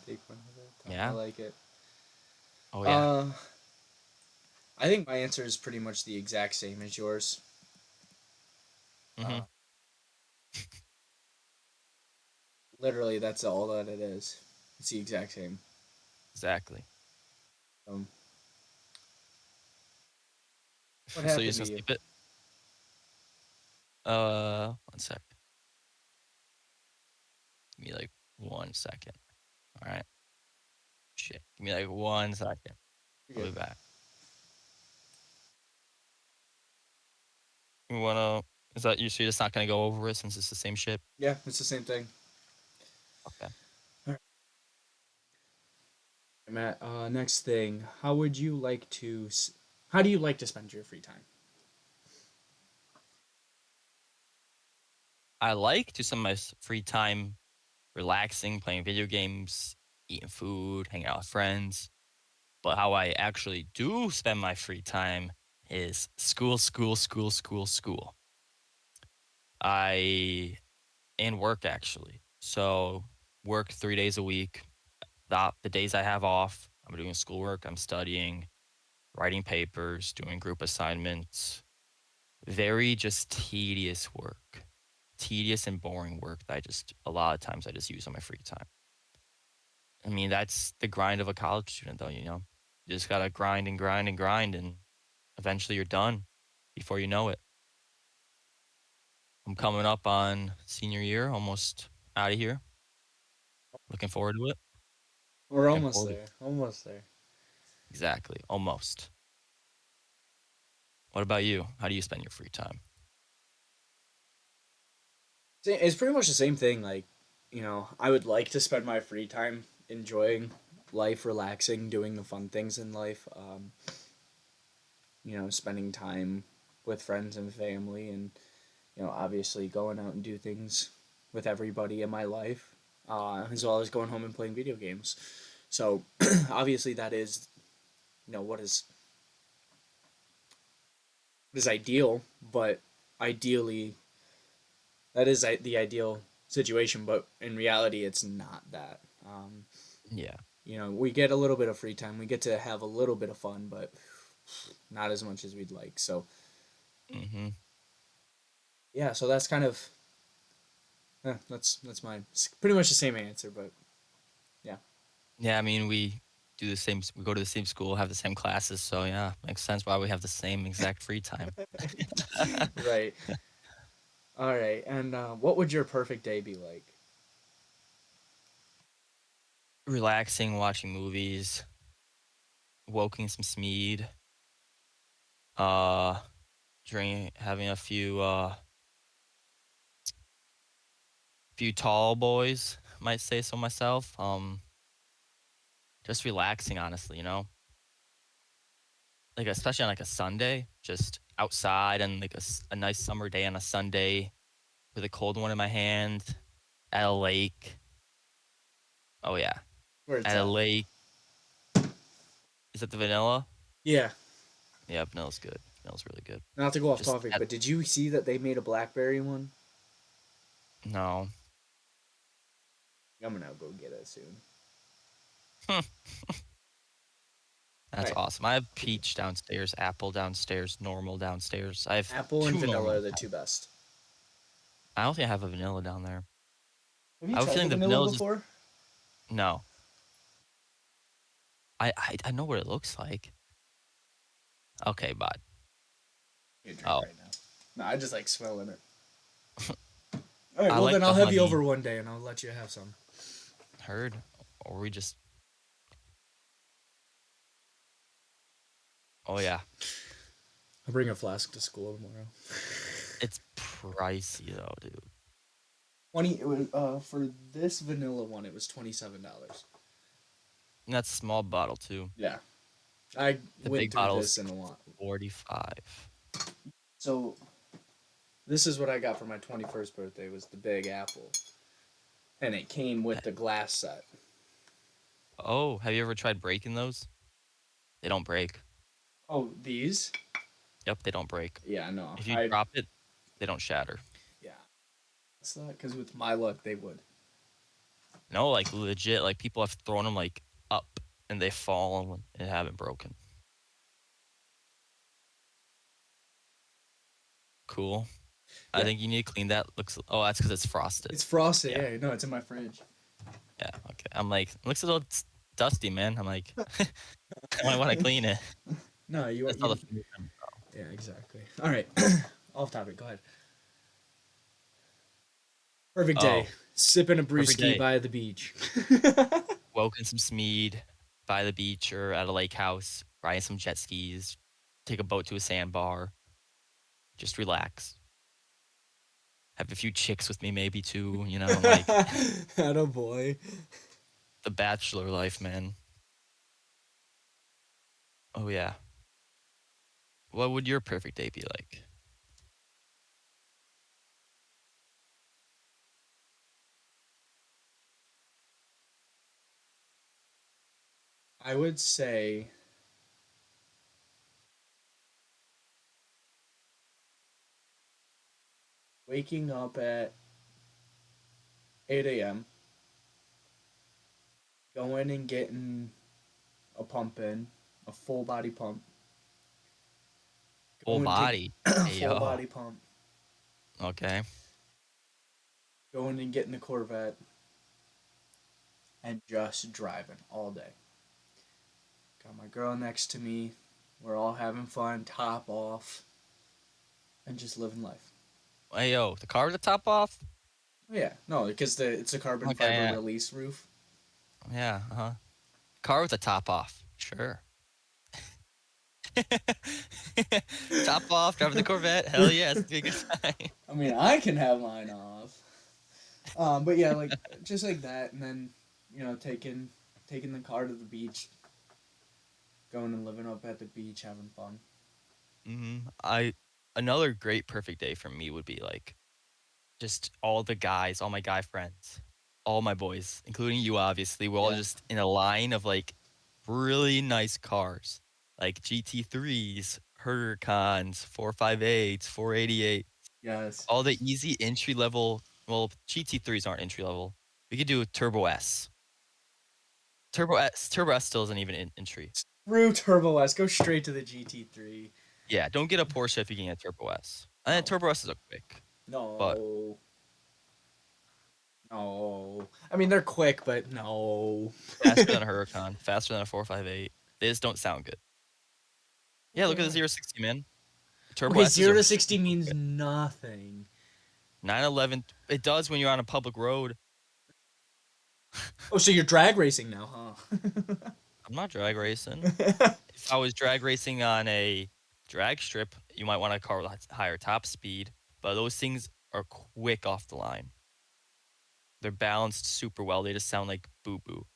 Take one at a time. I Yeah. like it. Oh yeah. Uh, I think my answer is pretty much the exact same as yours. Hmm. Uh, literally, that's all that it is. It's the exact same. Exactly. Um, what So you're happened just to gonna you? skip it? One sec. Give me like 1 second. All right. Shit. Give me like 1 second. You're I'll be good. back. You wanna? Is that you? So you're just not gonna go over it since it's the same shit? Yeah, it's the same thing. Okay. All right, Matt. Next thing, how would you like to? How do you like to spend your free time? I like to spend my free time relaxing, playing video games, eating food, hanging out with friends. But how I actually do spend my free time is school, school, school, school, school. I and work actually. So work 3 days a week. The days I have off, I'm doing schoolwork, I'm studying, writing papers, doing group assignments. Very just tedious work. Tedious and boring work that I just a lot of times I just use on my free time. I mean, that's the grind of a college student though, you know. You just gotta grind and grind and grind, and eventually you're done before you know it. I'm coming up on senior year, almost out of here. Looking forward to it. We're Looking almost forward to there. Almost there. exactly, almost. What about you? How do you spend your free time? It's pretty much the same thing. Like, I would like to spend my free time enjoying life, relaxing, doing the fun things in life. Spending time with friends and family, and obviously going out and do things with everybody in my life, as well as going home and playing video games. So, obviously, that is what is ideal, but ideally that is the ideal situation, but in reality it's not that. Yeah. We get a little bit of free time, we get to have a little bit of fun, but not as much as we'd like. So Mhm. yeah, so that's kind of that's mine. It's pretty much the same answer, but yeah. Yeah, I mean, we go to the same school, have the same classes, so yeah, makes sense why we have the same exact free time. Right. All right, and what would your perfect day be like? Relaxing, watching movies, woking some Smead, uh, having a few tall boys, might say so myself. Just relaxing, honestly, like especially on like a Sunday, just outside and like a nice summer day on a Sunday with a cold one in my hand at a lake. Oh yeah, Where it's at a at? lake. Is that the vanilla? Yeah. Yeah, vanilla's good. Vanilla's really good. Not to go off Just topic, at but did you see that they made a blackberry one? no. I'm gonna go get it soon. All That's right. awesome. I have peach downstairs, apple downstairs, normal downstairs. I have Apple and two vanilla are normals. the two best. I don't think I have a vanilla down there. Have you I have a tried the feeling the vanilla vanilla just before? no. I know what it looks like. Okay, bud. You drink Oh, right now. No, I just like smelling it. All right, I well like then the I'll have you honey. over one day and I'll let you have some. Heard, or we just. Oh yeah, I'll bring a flask to school tomorrow. it's pricey though, dude. 20. It was for this vanilla one. It was $27. And that's a small bottle too. Yeah, I The went big through bottle this is in a lot. 45. So this is what I got for my 21st birthday. Was the Big Apple, and it came with the glass set. Oh, have you ever tried breaking those? They don't break. Oh, these? Yep, they don't break. Yeah, no, If you drop it, they don't shatter. yeah. It's not because with my luck they would. No, like legit, like people have thrown them like up and they fall and haven't broken. Cool. I Yeah, think you need to clean that. Looks. Oh, that's because it's frosted. it's frosted. Yeah. Yeah, no, it's in my fridge. Yeah. Okay. I'm like, looks a little dusty, man. I'm like, I might want to clean it. No, That's all the food. Yeah, exactly. All right, off topic. Go ahead. Perfect day. Oh, Sipping a perfect brewski day. by the beach. Woke in some Smead by the beach or at a lake house, riding some jet skis, take a boat to a sandbar, just relax. Have a few chicks with me, maybe too. Like Atta boy. the bachelor life, man. Oh yeah. What would your perfect day be like? I would say waking up at 8 a.m., going and getting a pump in, a full body pump, Full going to body. Hey full yo. body pump, Okay. going and getting the Corvette, and just driving all day. Got my girl next to me. We're all having fun, top off, and just living life. Hey, yo, the car with the top off? Oh yeah, no, because it's a carbon Okay, fiber yeah. release roof. Yeah, uh-huh. Car with the top off. Sure. Top off, driving the Corvette. Hell yeah, it's gonna be a good time. I mean, I can have mine off. But yeah, like just like that, and then taking the car to the beach, going and living up at the beach, having fun. I Another great perfect day for me would be like just all the guys, all my guy friends, all my boys, including you obviously, we're all Yeah. just in a line of like really nice cars. Like GT3s, Huracans, 458s, 488, Yes. all the easy entry level. Well, GT3s aren't entry level. We could do a Turbo S. Turbo S still isn't even entry. Screw Turbo S. Go straight to the GT3. Yeah, don't get a Porsche if you can get a Turbo S. And then No. Turbo S is a quick, but No. No. I mean, they're quick, but no. faster than a Huracan, faster than a 458. They just don't sound good. Yeah, look at the Okay. 0 to 60, man. Turbo Okay, S's 0 are to super 60 means quick. nothing. 911, it does when you're on a public road. Oh, so you're drag racing now, I'm not drag racing. huh? If I was drag racing on a drag strip, you might want a car with higher top speed, but those things are quick off the line. They're balanced super well. They just sound like boo boo.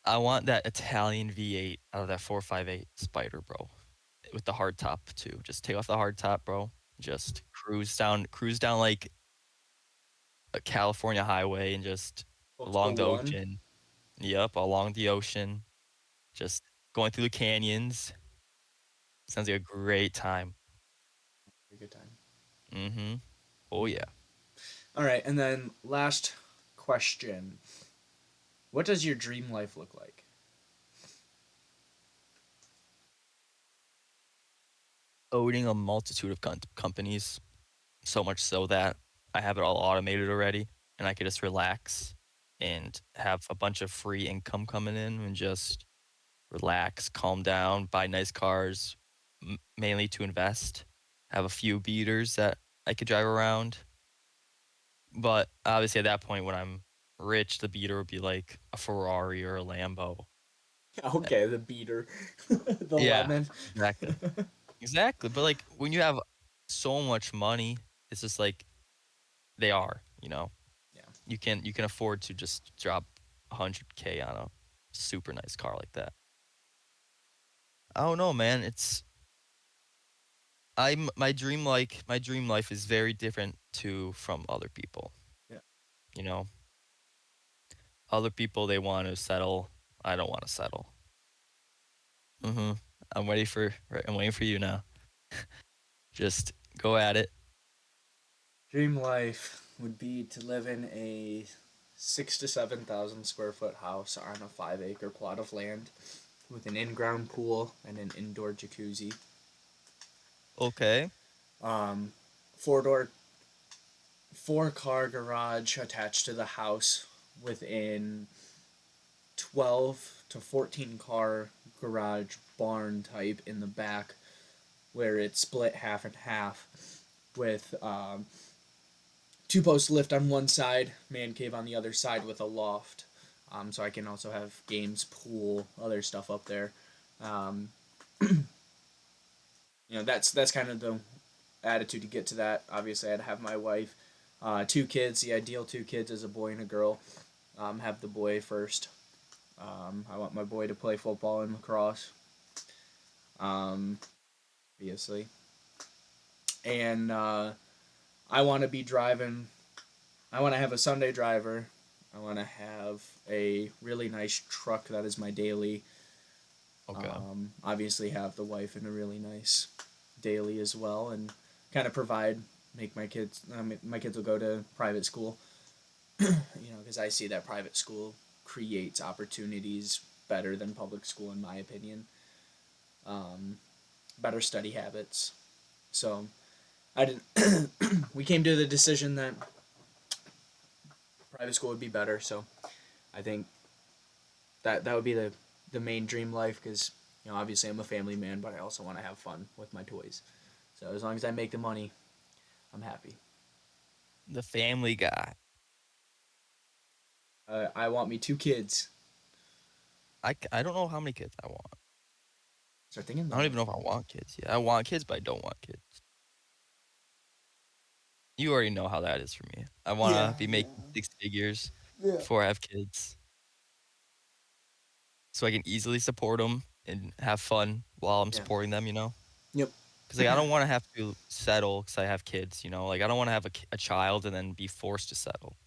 I want that Italian V8 out of that 458 Spider, bro, with the hard top too. Just take off the hard top, bro. Just cruise down like a California highway and just along Multiple the one. ocean. Yep, along the ocean, just going through the canyons. Sounds like a great time. A good time. Mhm. Oh yeah. All right, and then last question: what does your dream life look like? Owning a multitude of companies, so much so that I have it all automated already, and I could just relax and have a bunch of free income coming in and just relax, calm down, buy nice cars, mainly to invest. Have a few beaters that I could drive around. But obviously, at that point, when I'm rich, the beater would be like a Ferrari or a Lambo. Uh, Okay, the beater, the Yeah, lemon. exactly. Exactly. But like when you have so much money, it's just like they are, you know. Yeah. You can afford to just drop 100K on a super nice car like that. I don't know, man. It's I'm my dream life is very different to from other people. Yeah. You know, other people they want to settle. I don't want to settle. hmm I'm waiting for you now. Just go at it. Dream life would be to live in a 6 to 7 thousand square foot house on a 5 acre plot of land with an in-ground pool and an indoor jacuzzi. Okay. Um, four-door, four-car garage attached to the house within 12 to 14 car garage barn type in the back where it's split half and half with two post lift on one side, man cave on the other side with a loft. So I can also have games, pool, other stuff up there. Um, that's kind of the attitude to get to that. Obviously, I'd have my wife, two kids. The ideal two kids is a boy and a girl. Have the boy first. I want my boy to play football and lacrosse. Um, obviously, and I want to be driving. I want to have a Sunday driver. I want to have a really nice truck that is my daily. Okay. Obviously, have the wife in a really nice daily as well, and kind of provide. Make my kids. My kids will go to private school. Because I see that private school creates opportunities better than public school, in my opinion. Um, Better study habits. So I didn't. We came to the decision that private school would be better. So I think that would be the the main dream life because obviously I'm a family man, but I also want to have fun with my toys. So as long as I make the money, I'm happy. The Family Guy. I want me 2 kids. I don't know how many kids I want. Start thinking I don't about even it. know if I want kids. Yeah, I want kids, but I don't want kids. You already know how that is for me. I Yeah, wanna be yeah, making six figures yeah, before I have kids, so I can easily support them and have fun while I'm yeah. supporting them. You know, Yep. because like I don't want to have to settle because I have kids. You know, like I don't want to have a child and then be forced to settle.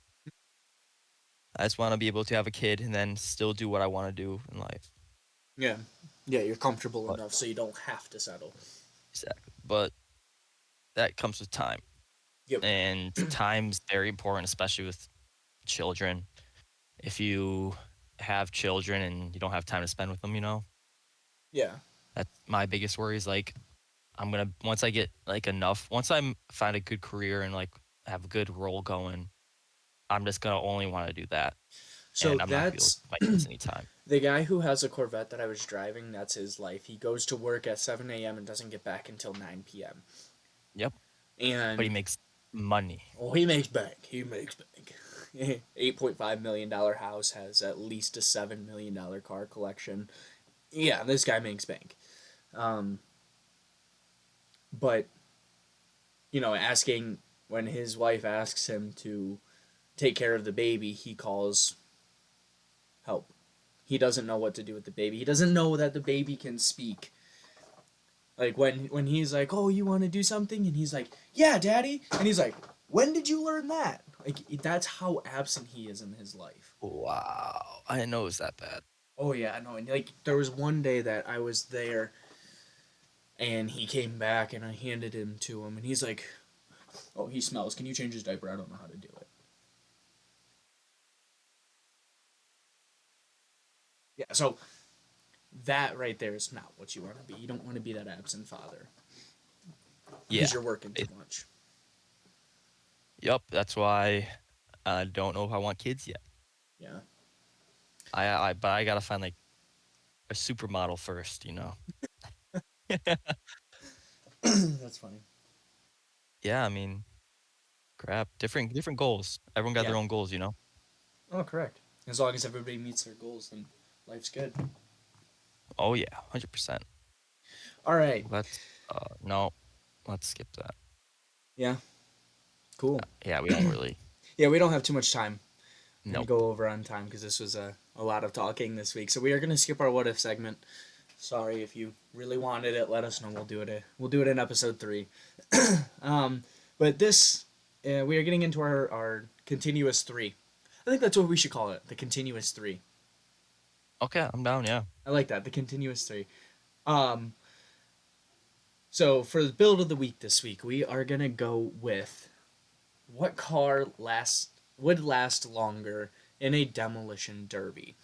I just want to be able to have a kid and then still do what I want to do in life. Yeah. Yeah, you're comfortable But enough so you don't have to settle. exactly, but that comes with time, Yep. and time's very important, especially with children. If you have children and you don't have time to spend with them, you know, Yeah. that's my biggest worry is like I'm gonna once I get like enough, once I'm find a good career and like have a good role going, I'm just gonna only want to do that, So and I'm not gonna be able to that's give my kids any time. the guy who has a Corvette that I was driving. That's his life. He goes to work at 7 a.m. and doesn't get back until 9 p.m. Yep, but he And makes money. oh, he makes bank. He makes bank. $8.5 million house has at least a $7 million car collection. Yeah, this guy makes bank. Um, but asking when his wife asks him to take care of the baby, he calls help. He doesn't know what to do with the baby. He doesn't know that the baby can speak. Like when he's like, "Oh, you want to do something?" and he's like, "Yeah, daddy." And he's like, "When did you learn that?" Like that's how absent he is in his life. Wow, I didn't know it was that bad. Oh yeah, I know. And like there was one day that I was there and he came back and I handed him to him and he's like, "Oh, he smells. Can you change his diaper? I don't know how to do it." Yeah, so that right there is not what you want to be. You don't want to be that absent father because Yeah, you're working too it, much. yep. That's why I don't know if I want kids yet. Yeah. But I gotta find like a supermodel first, you know. That's funny. Yeah, I mean, crap, different goals. Everyone got Yeah. their own goals, you know. Oh, correct. As long as everybody meets their goals, then life's good. Oh yeah, 100%. All right. Let's no, let's skip that. Yeah. Cool. Yeah, we don't really. Yeah, we don't have too much time. We're gonna Nope. go over on time because this was a lot of talking this week. So we are gonna skip our what if segment. Sorry if you really wanted it. Let us know. We'll do it in episode 3. um, but this we are getting into our continuous 3. I think that's what we should call it. The continuous 3. Okay, I'm down. Yeah. I like that. The continuous 3. Um, so for the build of the week this week, we are gonna go with what car would last longer in a demolition derby.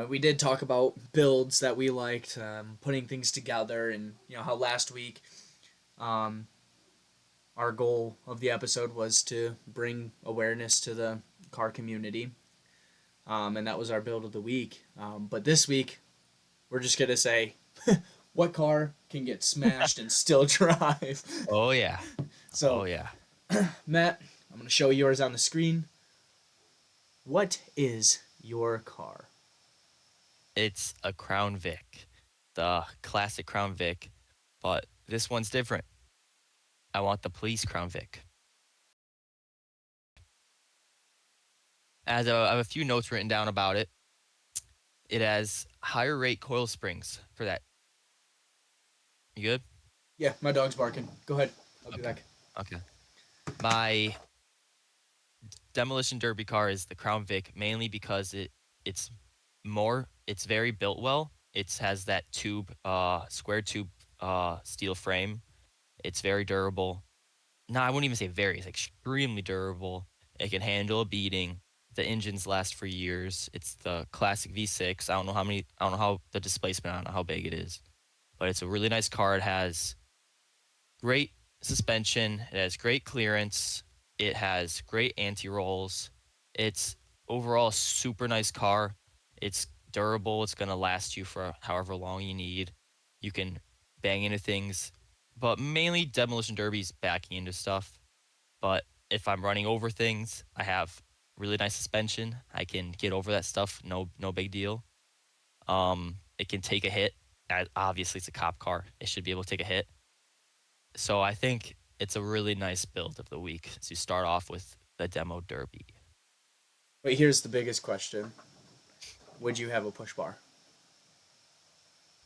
We did talk about builds that we liked, putting things together, and how last week um, our goal of the episode was to bring awareness to the car community, and that was our build of the week. But this week we're just gonna say what car can get smashed and still drive. Oh yeah. Oh So yeah. Matt, I'm gonna show yours on the screen. What is your car? It's a Crown Vic, the classic Crown Vic, but this one's different. I want the police Crown Vic. I have a few notes written down about it. It has higher rate coil springs for that. You good? Yeah, my dog's barking. Go ahead. I'll be Okay. back. Okay. My demolition derby car is the Crown Vic mainly because it's it's very built well. It has that square tube steel frame. It's very durable. No, I wouldn't even say very, it's extremely durable. It can handle a beating. The engines last for years. It's the classic V6. I don't know how the displacement, I don't know how big it is. But it's a really nice car. It has great suspension. It has great clearance. It has great anti rolls. It's overall a super nice car. It's durable. It's gonna last you for however long you need. You can bang into things, but mainly demolition derbies backing into stuff. But if I'm running over things, I have really nice suspension. I can get over that stuff. No big deal. It can take a hit. Obviously, it's a cop car. It should be able to take a hit. So I think it's a really nice build of the week to start off with the demo derby. But here's the biggest question: would you have a push bar?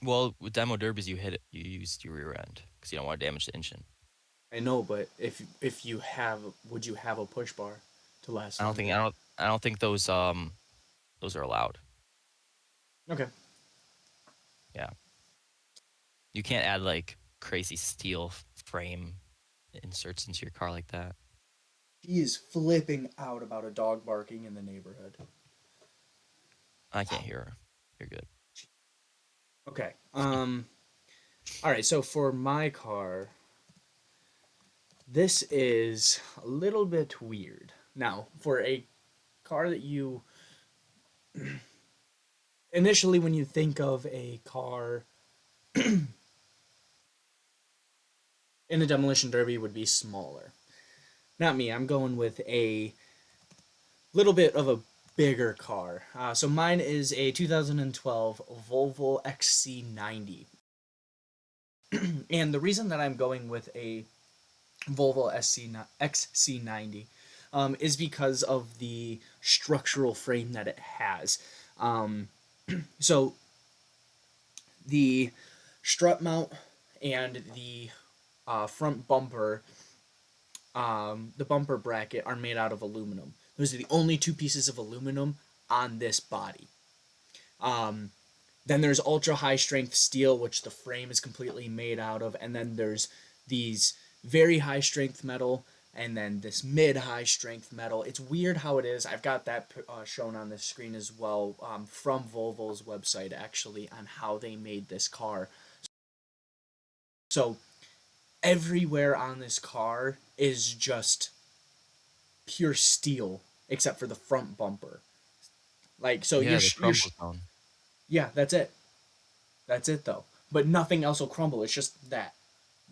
Well, with demo derbies, you use your rear end because you don't want to damage the engine. I know, but if you have, would you have a push bar to last I don't think longer? I don't think those are allowed. Okay. Yeah, you can't add like crazy steel frame inserts into your car like that. He is flipping out about a dog barking in the neighborhood. I can't hear her. You're good. Okay. All right. So for my car, this is a little bit weird. Now, for a car that you initially, when you think of a car in a demolition derby, would be smaller. Not me. I'm going with a little bit of a bigger car. So mine is a 2012 Volvo XC90. And the reason that I'm going with a Volvo XC90 is because of the structural frame that it has. Um, so the strut mount and the front bumper, the bumper bracket, are made out of aluminum. Those are the only two pieces of aluminum on this body. Then there's ultra high strength steel, which the frame is completely made out of, and then there's these very high strength metal, and then this mid high strength metal. It's weird how it is. I've got that shown on the screen as well, from Volvo's website actually, on how they made this car. So everywhere on this car is just pure steel except for the front bumper. Like so, Yeah, the crumble zone. yeah, that's it. That's it though. But nothing else will crumble. It's just that.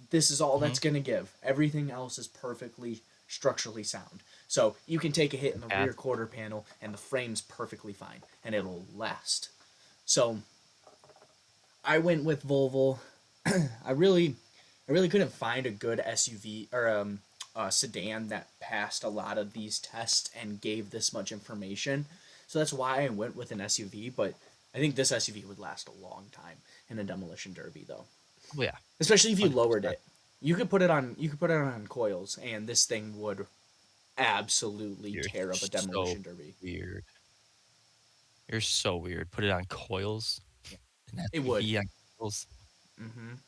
This is all Mm-hmm. that's gonna give. Everything else is perfectly structurally sound. So you can take a hit in the rear Path. quarter panel and the frame's perfectly fine and it'll last. So I went with Volvo. I really I really couldn't find a good SUV or sedan that passed a lot of these tests and gave this much information. So that's why I went with an SUV, but I think this SUV would last a long time in a demolition derby though. Oh yeah, Especially if you lowered 100%. it. You could put it on coils and this thing would absolutely You're tear up a so demolition derby. weird. You're so weird. Put it on coils. Yeah. An It would. SUV on coils. Mhm.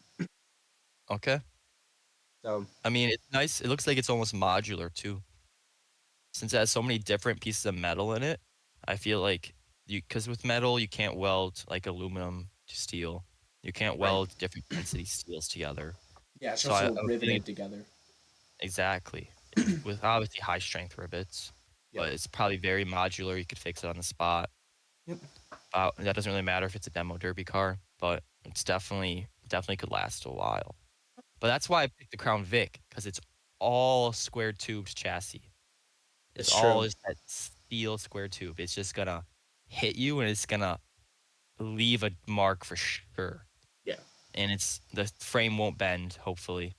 Okay. So, I mean, it's nice. It looks like it's almost modular too. Since it has so many different pieces of metal in it, I feel like because with metal, you can't weld like aluminum to steel. You can't right. weld different density steels together. Yeah, it's So also I'm feeling riveted together. exactly with obviously high strength rivets, Yep. but it's probably very modular. You could fix it on the spot. Yep. That doesn't really matter if it's a demo derby car, but it's definitely could last a while. But that's why I picked the Crown Vic because it's all square tubed chassis. It's It's all true. just that steel square tube. It's just gonna hit you and it's gonna leave a mark for sure. Yeah. And it's the frame won't bend, hopefully.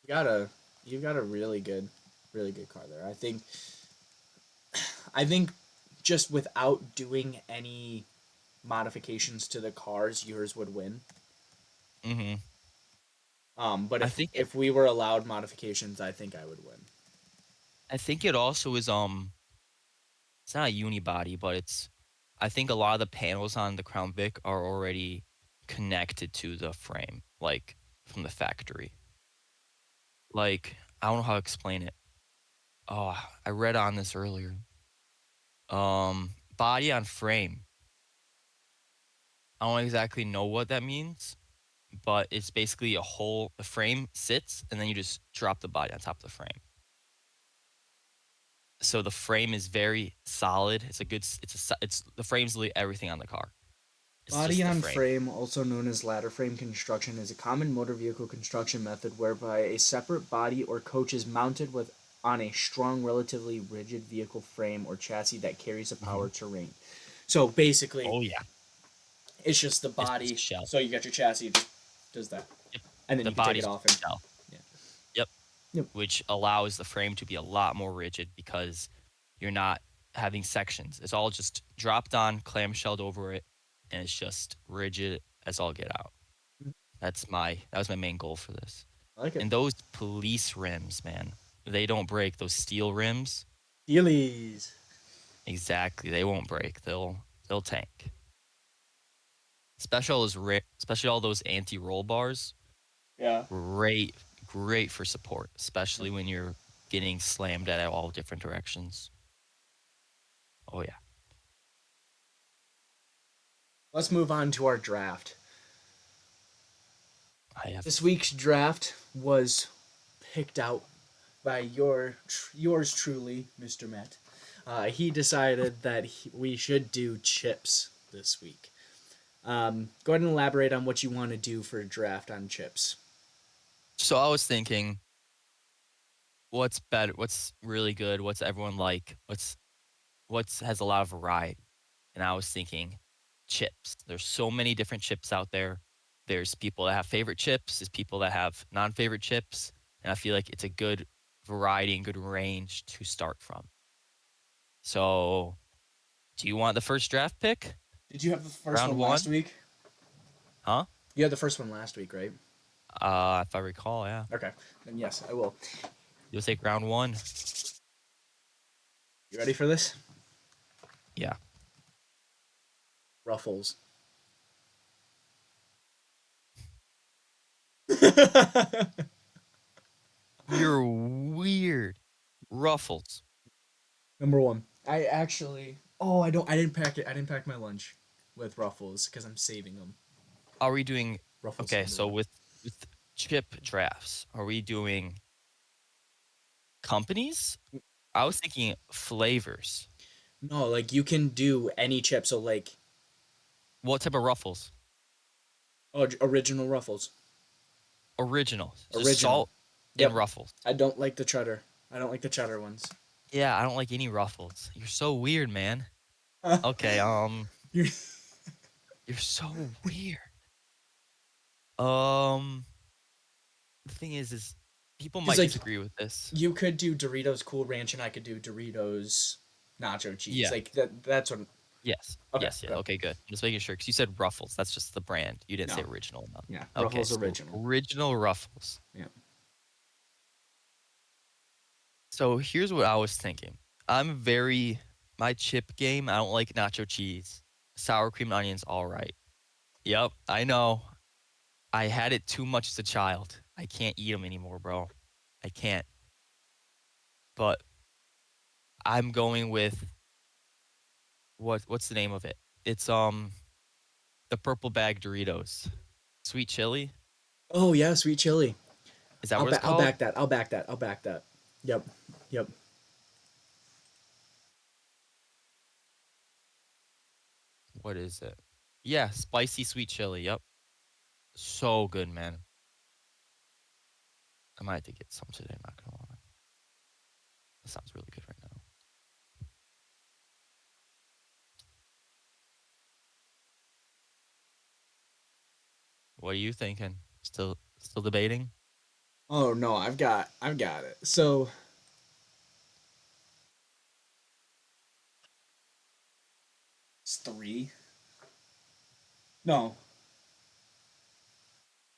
You got a you got a really good car there. I think just without doing any modifications to the cars, yours would win. Hmm. But I think it if we were allowed modifications, I think I would win. I think it also is it's not a unibody, but it's I think a lot of the panels on the Crown Vic are already connected to the frame, like from the factory. Like I don't know how to explain it. Oh, I read on this earlier. Body on frame. I don't exactly know what that means, but it's basically a whole the frame sits and then you just drop the body on top of the frame. So the frame is very solid. It's the frame's literally everything on the car. It's Body just the on frame. frame, also known as ladder frame construction, is a common motor vehicle construction method whereby a separate body or coach is mounted with on a strong, relatively rigid vehicle frame or chassis that carries a Mhm. power terrain. So basically, Oh yeah, it's just the it's just a body. shell. So you got your chassis, it just does that, Yep. and then The you can take it body's off just and a shell. yeah. Yep. Yep. Which allows the frame to be a lot more rigid because you're not having sections. It's all just dropped on, clamshelled over it, and it's just rigid as all get out. That was my main goal for this. I like it. And those police rims, man, they don't break. Those steel rims, Dealies. exactly, they won't break. They'll tank. Especially all those anti-roll bars. Yeah. Great, great for support, especially when you're getting slammed at all different directions. Oh yeah. Let's move on to our draft. I have This week's draft was picked out by yours truly, Mr. Matt. He decided that we should do chips this week. Go ahead and elaborate on what you want to do for a draft on chips. So I was thinking, what's better? What's really good? What's everyone like? What's has a lot of variety? And I was thinking, chips. There's so many different chips out there. There's people that have favorite chips. There's people that have non-favorite chips, and I feel like it's a good variety and good range to start from. So, do you want the first draft pick? Did you have the first Round one last one? week? Huh? You had the first one last week, right? If I recall, yeah. Okay, then yes, I will. You'll take round one. You ready for this? Yeah. Ruffles. You're weird. Ruffles. Number one. I actually. Oh, I don't. I didn't pack it. I didn't pack my lunch with Ruffles because I'm saving them. Are we doing Ruffles okay? number So one. with chip drafts, are we doing companies? I was thinking flavors. No, like you can do any chip. So like, What type of ruffles? oh, original Ruffles. Original. Just Original. salt and Yep. ruffles. I don't like the cheddar. I don't like the cheddar ones. Yeah, I don't like any ruffles. You're so weird, man. Okay, You're you're so weird. Um, the thing is people because might like disagree with this. you could do Doritos Cool Ranch and I could do Doritos Nacho Cheese. Yeah. Like that. That's what. Yes. Okay. Yes. Yeah. Go. Okay. Good. I'm just making sure because you said Ruffles. That's just the brand. You didn't say No. original enough. Yeah. Okay. Ruffles So original. original Ruffles. Yeah. So here's what I was thinking. I'm very my chip game. I don't like nacho cheese. Sour cream and onions. All right. Yep. I know. I had it too much as a child. I can't eat them anymore, bro. I can't. But I'm going with what's the name of it? It's the purple bag Doritos. Sweet chili. Oh yeah, sweet chili. Is that what it's I'll called? back that. I'll back that. I'll back that. Yep. Yep. What is it? Yeah, spicy sweet chili. Yep. So good, man. I might have to get some today, not gonna lie. That sounds really good right now. What are you thinking? Still debating? Oh no, I've got it. So it's three. No.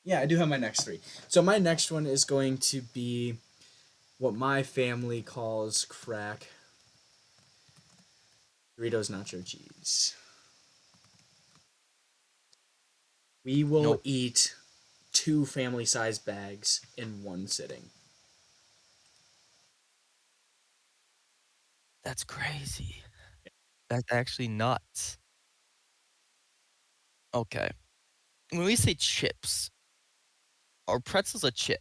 Yeah, I do have my next three. So my next one is going to be what my family calls crack Doritos nacho cheese. We will Nope. eat two family size bags in one sitting. That's crazy. That's actually nuts. Okay. When we say chips, are pretzels a chip?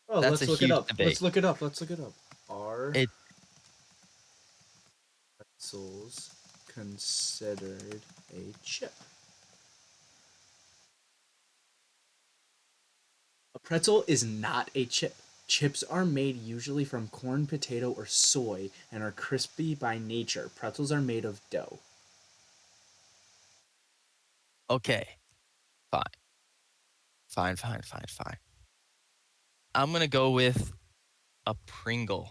Oh, That's a let's look it huge up. debate. Let's look it up. Are It pretzels considered a chip? A pretzel is not a chip. Chips are made usually from corn, potato, or soy and are crispy by nature. Pretzels are made of dough. okay. Fine. Fine, fine, fine, fine. I'm gonna go with a Pringle.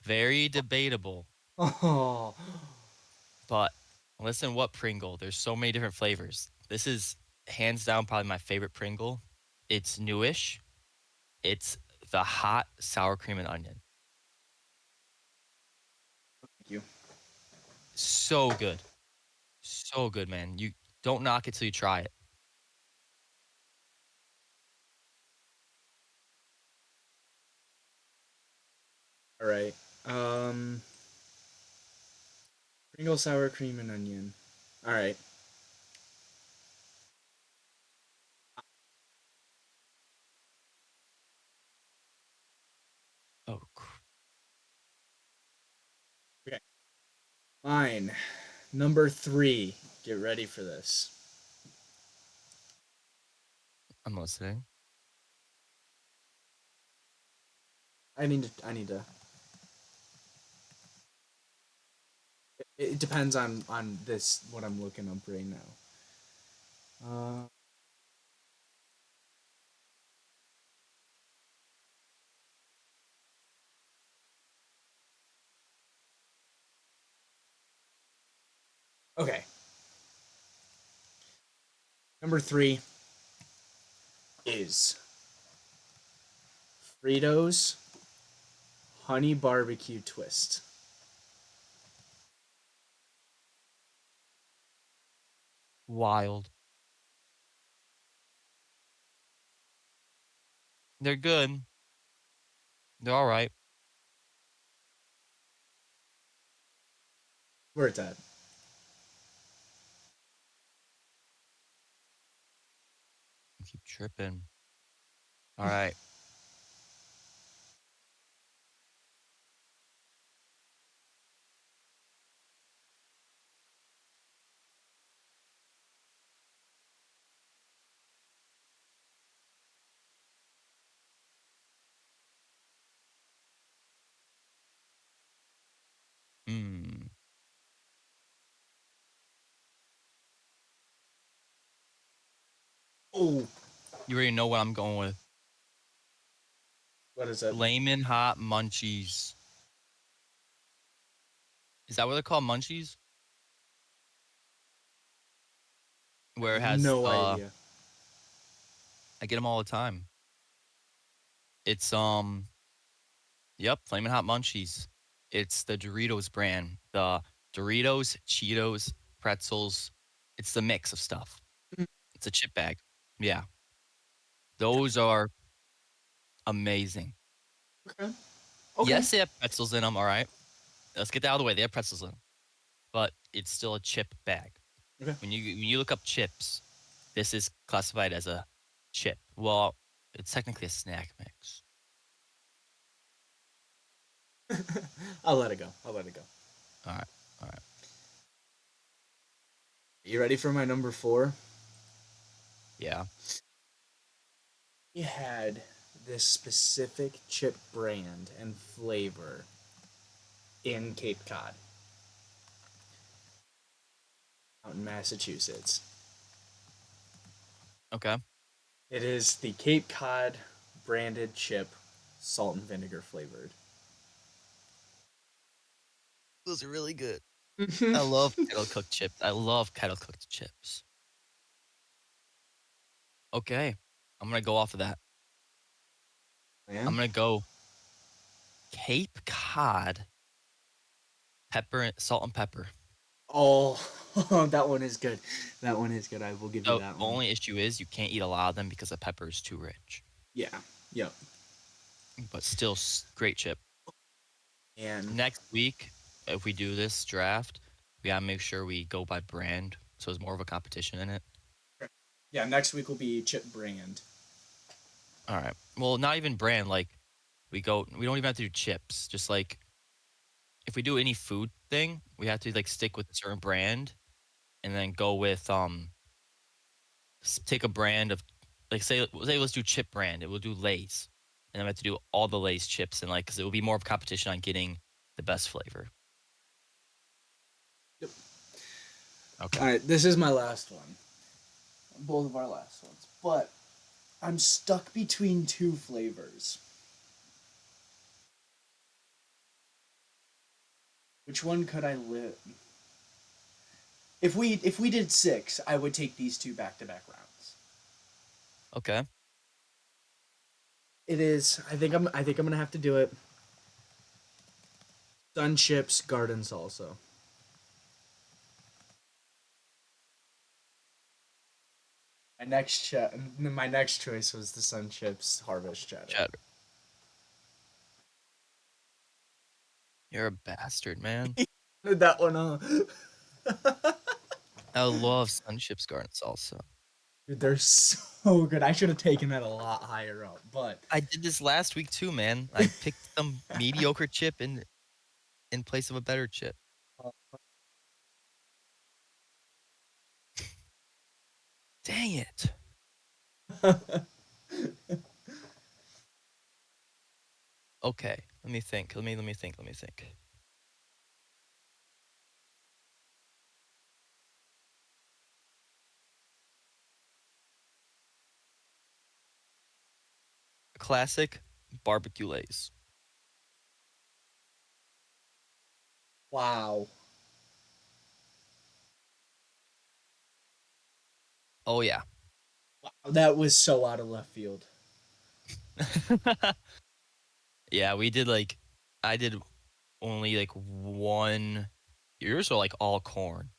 Very debatable, Oh, but listen, what Pringle? There's so many different flavors. This is hands down probably my favorite Pringle. It's newish. It's the hot sour cream and onion. thank you. So good. So good, man. You don't knock it till you try it. All right. Um, Pringle sour cream and onion. All right. Oh, Okay. Mine. Number three. Get ready for this. I'm listening. I need to. I need to. It depends on this what I'm looking up right now. Okay. Number three is Fritos honey barbecue twist. Wild. They're good. They're all right. Where it's at? Keep tripping. All right. Mm. Oh, You already know what I'm going with. what is it? Flamin' Hot Munchies. Is that what they're called? Munchies? I Where have it has no idea. I get them all the time. It's yep, Flamin' Hot Munchies. It's the Doritos brand. The Doritos, Cheetos, pretzels. It's the mix of stuff. It's a chip bag. Yeah. Those are amazing. Okay. Okay. Yes, they have pretzels in them, all right? Let's get that out of the way. They have pretzels in them. But it's still a chip bag. Okay. When you look up chips, this is classified as a chip. Well, it's technically a snack mix. I'll let it go. I'll let it go. All right. All right. You ready for my number four? Yeah. We had this specific chip brand and flavor in Cape Cod, out in Massachusetts. Okay. It is the Cape Cod branded chip, salt and vinegar flavored. Those are really good. I love kettle cooked chips. I love kettle cooked chips. Okay. I'm going to go off of that. I'm Man. going to go Cape Cod pepper, salt and pepper. Oh, that one is good. That one is good. I will give you So that the one. only issue is you can't eat a lot of them because the pepper is too rich. Yeah. Yep. But still, great chip. And Next week, if we do this draft, we gotta make sure we go by brand, so there's more of a competition in it. yeah, next week will be chip brand. All right. Well, not even brand. Like We don't even have to do chips. Just like if we do any food thing, we have to like stick with a certain brand and then go with take a brand of like say let's do chip brand. It will do Lay's, and then we have to do all the Lay's chips and like because it will be more of competition on getting the best flavor. Yep. Okay. All right, this is my last one. Both of our last ones, but I'm stuck between two flavors. Which one could I live? If we did six, I would take these two back to back rounds. Okay. It is. I think I'm gonna have to do it. Sun chips, garden salsa. My next choice was the sun chips harvest cheddar. Cheddar. You're a bastard, man. That one, I love Sun Chips Garden Salsa. Dude, they're so good. I should have taken that a lot higher up, but I did this last week too, man. I picked some mediocre chip in place of a better chip. Dang it. Okay, let me think. Let me think. Classic barbecue lays. wow. Oh yeah. Wow, that was so out of left field. Yeah, we did like I did only like one. Yours are like all corn,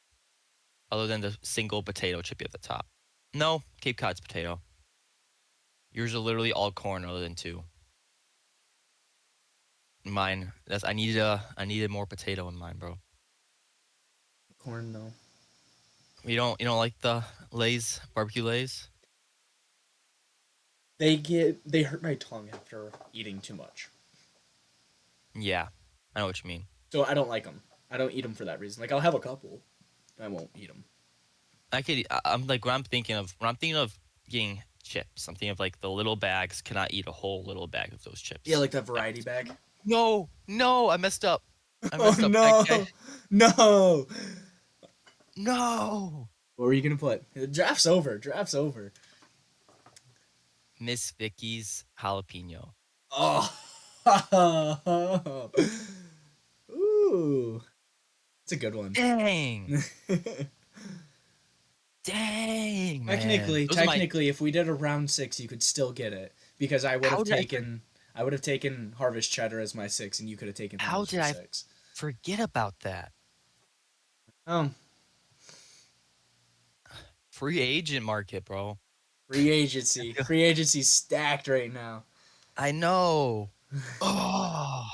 other than the single potato chip at the top. No, Cape Cod's potato. Yours are literally all corn, other than two. Mine, I needed more potato in mine, bro. Corn though. You don't like the Lay's barbecue Lay's? They hurt my tongue after eating too much. Yeah, I know what you mean. So I don't like them. I don't eat them for that reason. Like I'll have a couple, but I won't eat them. I'm like when I'm thinking of getting chips. I'm thinking of like the little bags. Cannot eat a whole little bag of those Yeah, chips. like the variety bag. No, no, I messed up. I Oh messed up. no, no. No, What were you gonna put? The draft's over. Draft's over. Miss Vicky's jalapeno. Oh. Ooh, it's a good one. Dang, dang, man. technically, Those are my. technically, if we did a round six, you could still get it because How did I would have taken Harvest Cheddar as my six, and you could have taken how Harvest did for I six. forget about that? Oh, Free agent market, bro. free agency stacked right now. I know. Oh,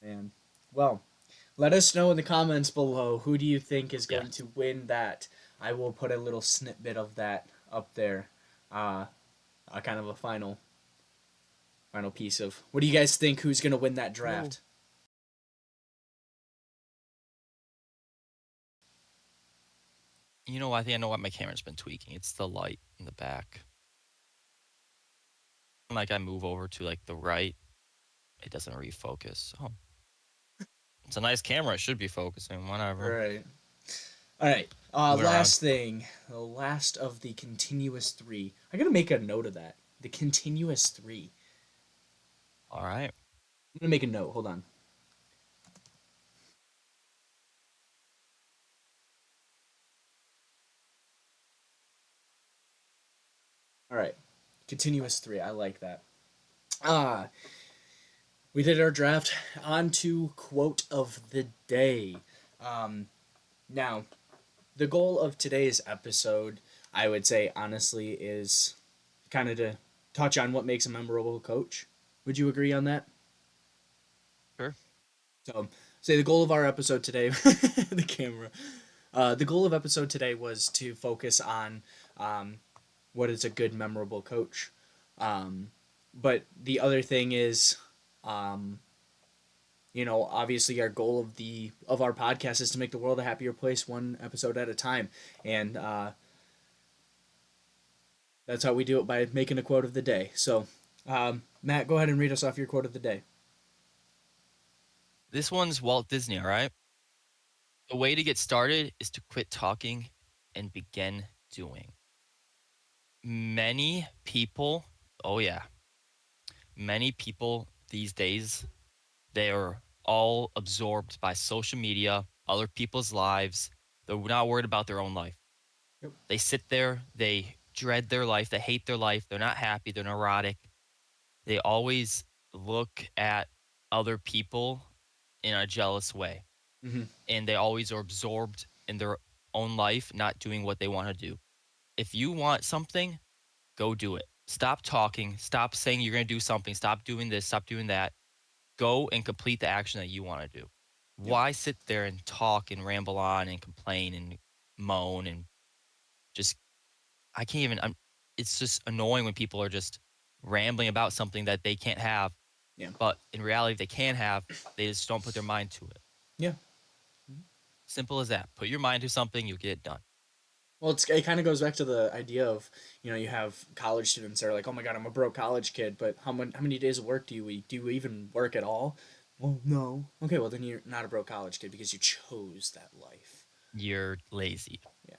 Man, well, let us know in the comments below who do you think is going yes. to win that. I will put a little snippet of that up there, uh, a kind of a final piece of what do you guys think? Who's gonna win that No. draft? You know, I think I know what my camera's been tweaking. It's the light in the back. Like I move over to like the right, it doesn't refocus. Oh, it's a nice camera. It should be focusing. Whatever. Right. All right. Moving around. Last thing, the last of the continuous three. I gotta make a note of that. The continuous three. All right. I'm gonna make a note. Hold on. All right. Continuous three. I like that. Ah, we did our draft. On to quote of the day. Now, the goal of today's episode, I would say honestly, is kind of to touch on what makes a memorable coach. Would you agree on that? Sure. So, say the goal of our episode today, the camera. The goal of episode today was to focus on what is a good, memorable coach. Um, but the other thing is, um, obviously our goal of our podcast is to make the world a happier place, one episode at a time, and that's how we do it, by making a quote of the day. So, Matt, go ahead and read us off your quote of the day. This one's Walt Disney, all right? The way to get started is to quit talking and begin doing. Many people, oh yeah, many people these days, they are all absorbed by social media, other people's lives. They're not worried about their own life. Yep. They sit there, they dread their life, they hate their life, they're not happy, they're neurotic. They always look at other people in a jealous way, Mm-hmm. and they always are absorbed in their own life, not doing what they want to do. If you want something, go do it. Stop talking, stop saying you're going to do something, stop doing this, stop doing that. Go and complete the action that you want to do. Yep. Why sit there and talk and ramble on and complain and moan and just I can't even it's just annoying when people are just rambling about something that they can't have, Yeah. but in reality they can have, they just don't put their mind to it. Yeah. Simple as that. Put your mind to something, you'll get it done. Well, it kind of goes back to the idea of, you have college students that are like, oh my God, I'm a broke college kid, but how many days of work do you week? Do you even work at all? Well, no. Okay, well then you're not a broke college kid because you chose that life. You're lazy. Yeah.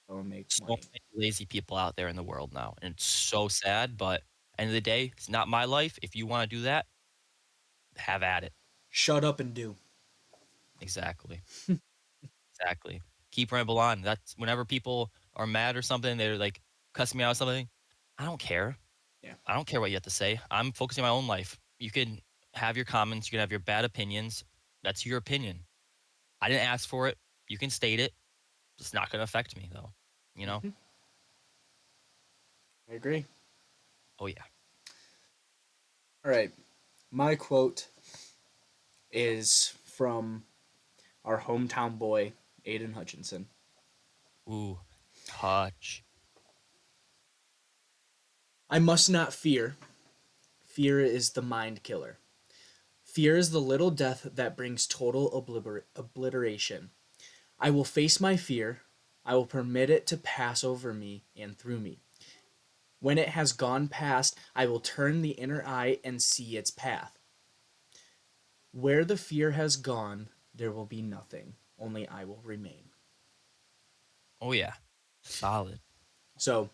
Go and make So money. many lazy people out there in the world now, and it's so sad, but end of the day, it's not my life. If you want to do that, have at it. Shut up and do. Exactly. Exactly. Keep ramble on. That's whenever people are mad or something, they're like cussing me out or something. I don't care. Yeah. I don't care what you have to say. I'm focusing on my own life. You can have your comments, you can have your bad opinions. That's your opinion. I didn't ask for it. You can state it. It's not going to affect me though. You know? Mhm. I agree. Oh yeah. All right. My quote is from our hometown boy, Aiden Hutchinson. Ooh, touch. I must not fear. Fear is the mind killer. Fear is the little death that brings total obliteration. I will face my fear. I will permit it to pass over me and through me. When it has gone past, I will turn the inner eye and see its path. Where the fear has gone, there will be nothing. Only I will remain. Oh yeah. Solid. So,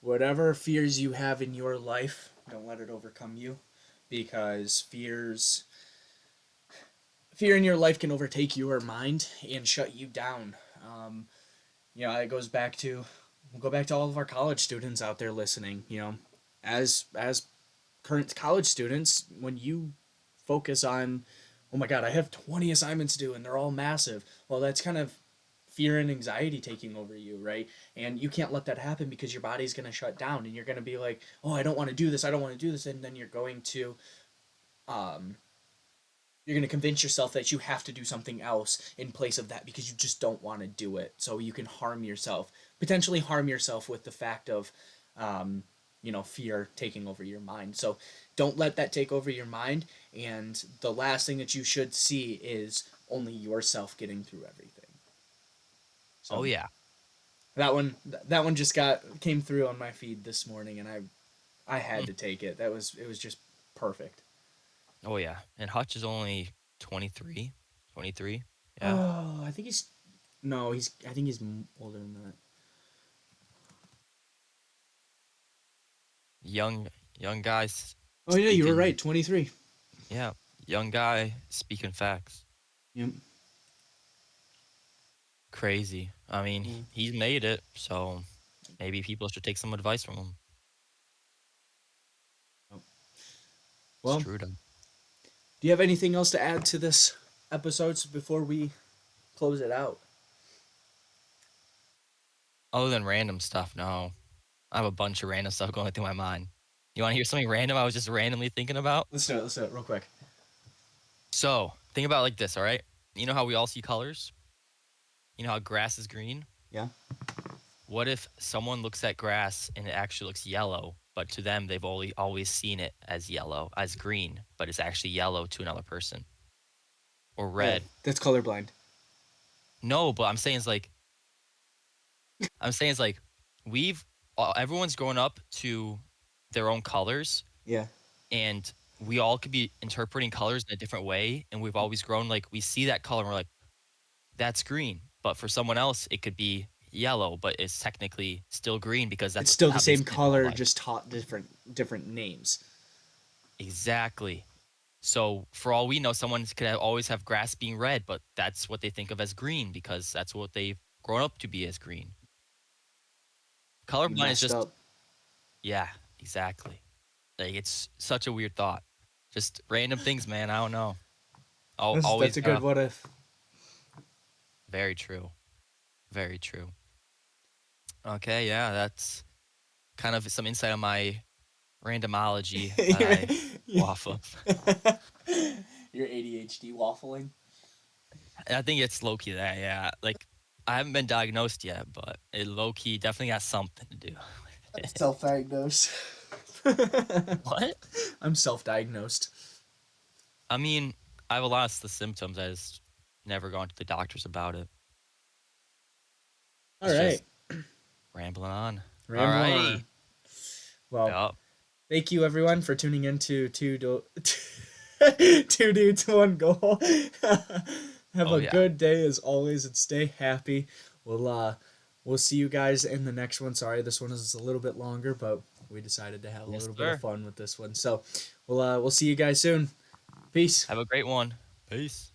whatever fears you have in your life, don't let it overcome you, because fear in your life can overtake your mind and shut you down. It goes back to we'll go back to all of our college students out there listening. As current college students, when you focus on, oh my God, I have 20 assignments due and they're all massive. Well, that's kind of fear and anxiety taking over you, right? And you can't let that happen because your body's going to shut down and you're going to be like, oh, I don't want to do this. I don't want to do this. And then um, you're going to convince yourself that you have to do something else in place of that because you just don't want to do it. So you can potentially harm yourself with the fact of, fear taking over your mind. So don't let that take over your mind. And the last thing that you should see is only yourself getting through everything. Oh So yeah. that one just came through on my feed this morning, and I had Mm. to take it. It was just perfect. Oh yeah. And Hutch is only 23. 23. Yeah. Oh, I think he's no, I think he's older than that. Young young guys Oh yeah, you were speaking right. 23. yeah, young guy speaking facts. Yep. Crazy. I mean, Yeah. he's made it, so maybe people should take some advice from him. Yep. It's Well, true though. do you have anything else to add to this episode before we close it out? Other than random stuff, no. I have a bunch of random stuff going through my mind. You want to hear something random I was just randomly thinking about? Let's do it. Let's do it real quick. So, think about it like this, all right? You know how we all see colors? You know how grass is green? Yeah. What if someone looks at grass and it actually looks yellow but to them, they've only always seen it as yellow, as green, but it's actually yellow to another person or Oh, red. that's colorblind. No, but I'm saying it's like we've everyone's grown up to their own colors, Yeah. and we all could be interpreting colors in a different way, and we've always grown like we see that color and we're like, that's green. But for someone else, it could be yellow, but it's technically still green because It's that's still the how they same see it in their color, life. just taught different names. Exactly. So for all we know, someone could always have grass being red, but that's what they think of as green because that's what they've grown up to be as green. You Colorblind is messed just, up. yeah, exactly. Like it's such a weird thought. Just random things, man. I don't know. That's Always, a good what if. very true. Very true. Okay, yeah, that's kind of some insight on my randomology that Your I go off of. your ADHD waffling. And I think it's low key that, yeah. Like I haven't been diagnosed yet, but it low key definitely got something to do. Self-diagnosed. What? I'm self-diagnosed. I mean, I have a lot of the symptoms. I just never gone to the doctors about it. All It's right, just rambling on. ramble Alrighty. on. Well, Yup. thank you everyone for tuning in to two dudes one goal. Have Oh a yeah. good day as always and stay happy. We'll see you guys in the next one. Sorry, this one is a little bit longer, but we decided to have a Yes, little bit of sir. fun with this one. So we'll see you guys soon. Peace. Have a great one. Peace.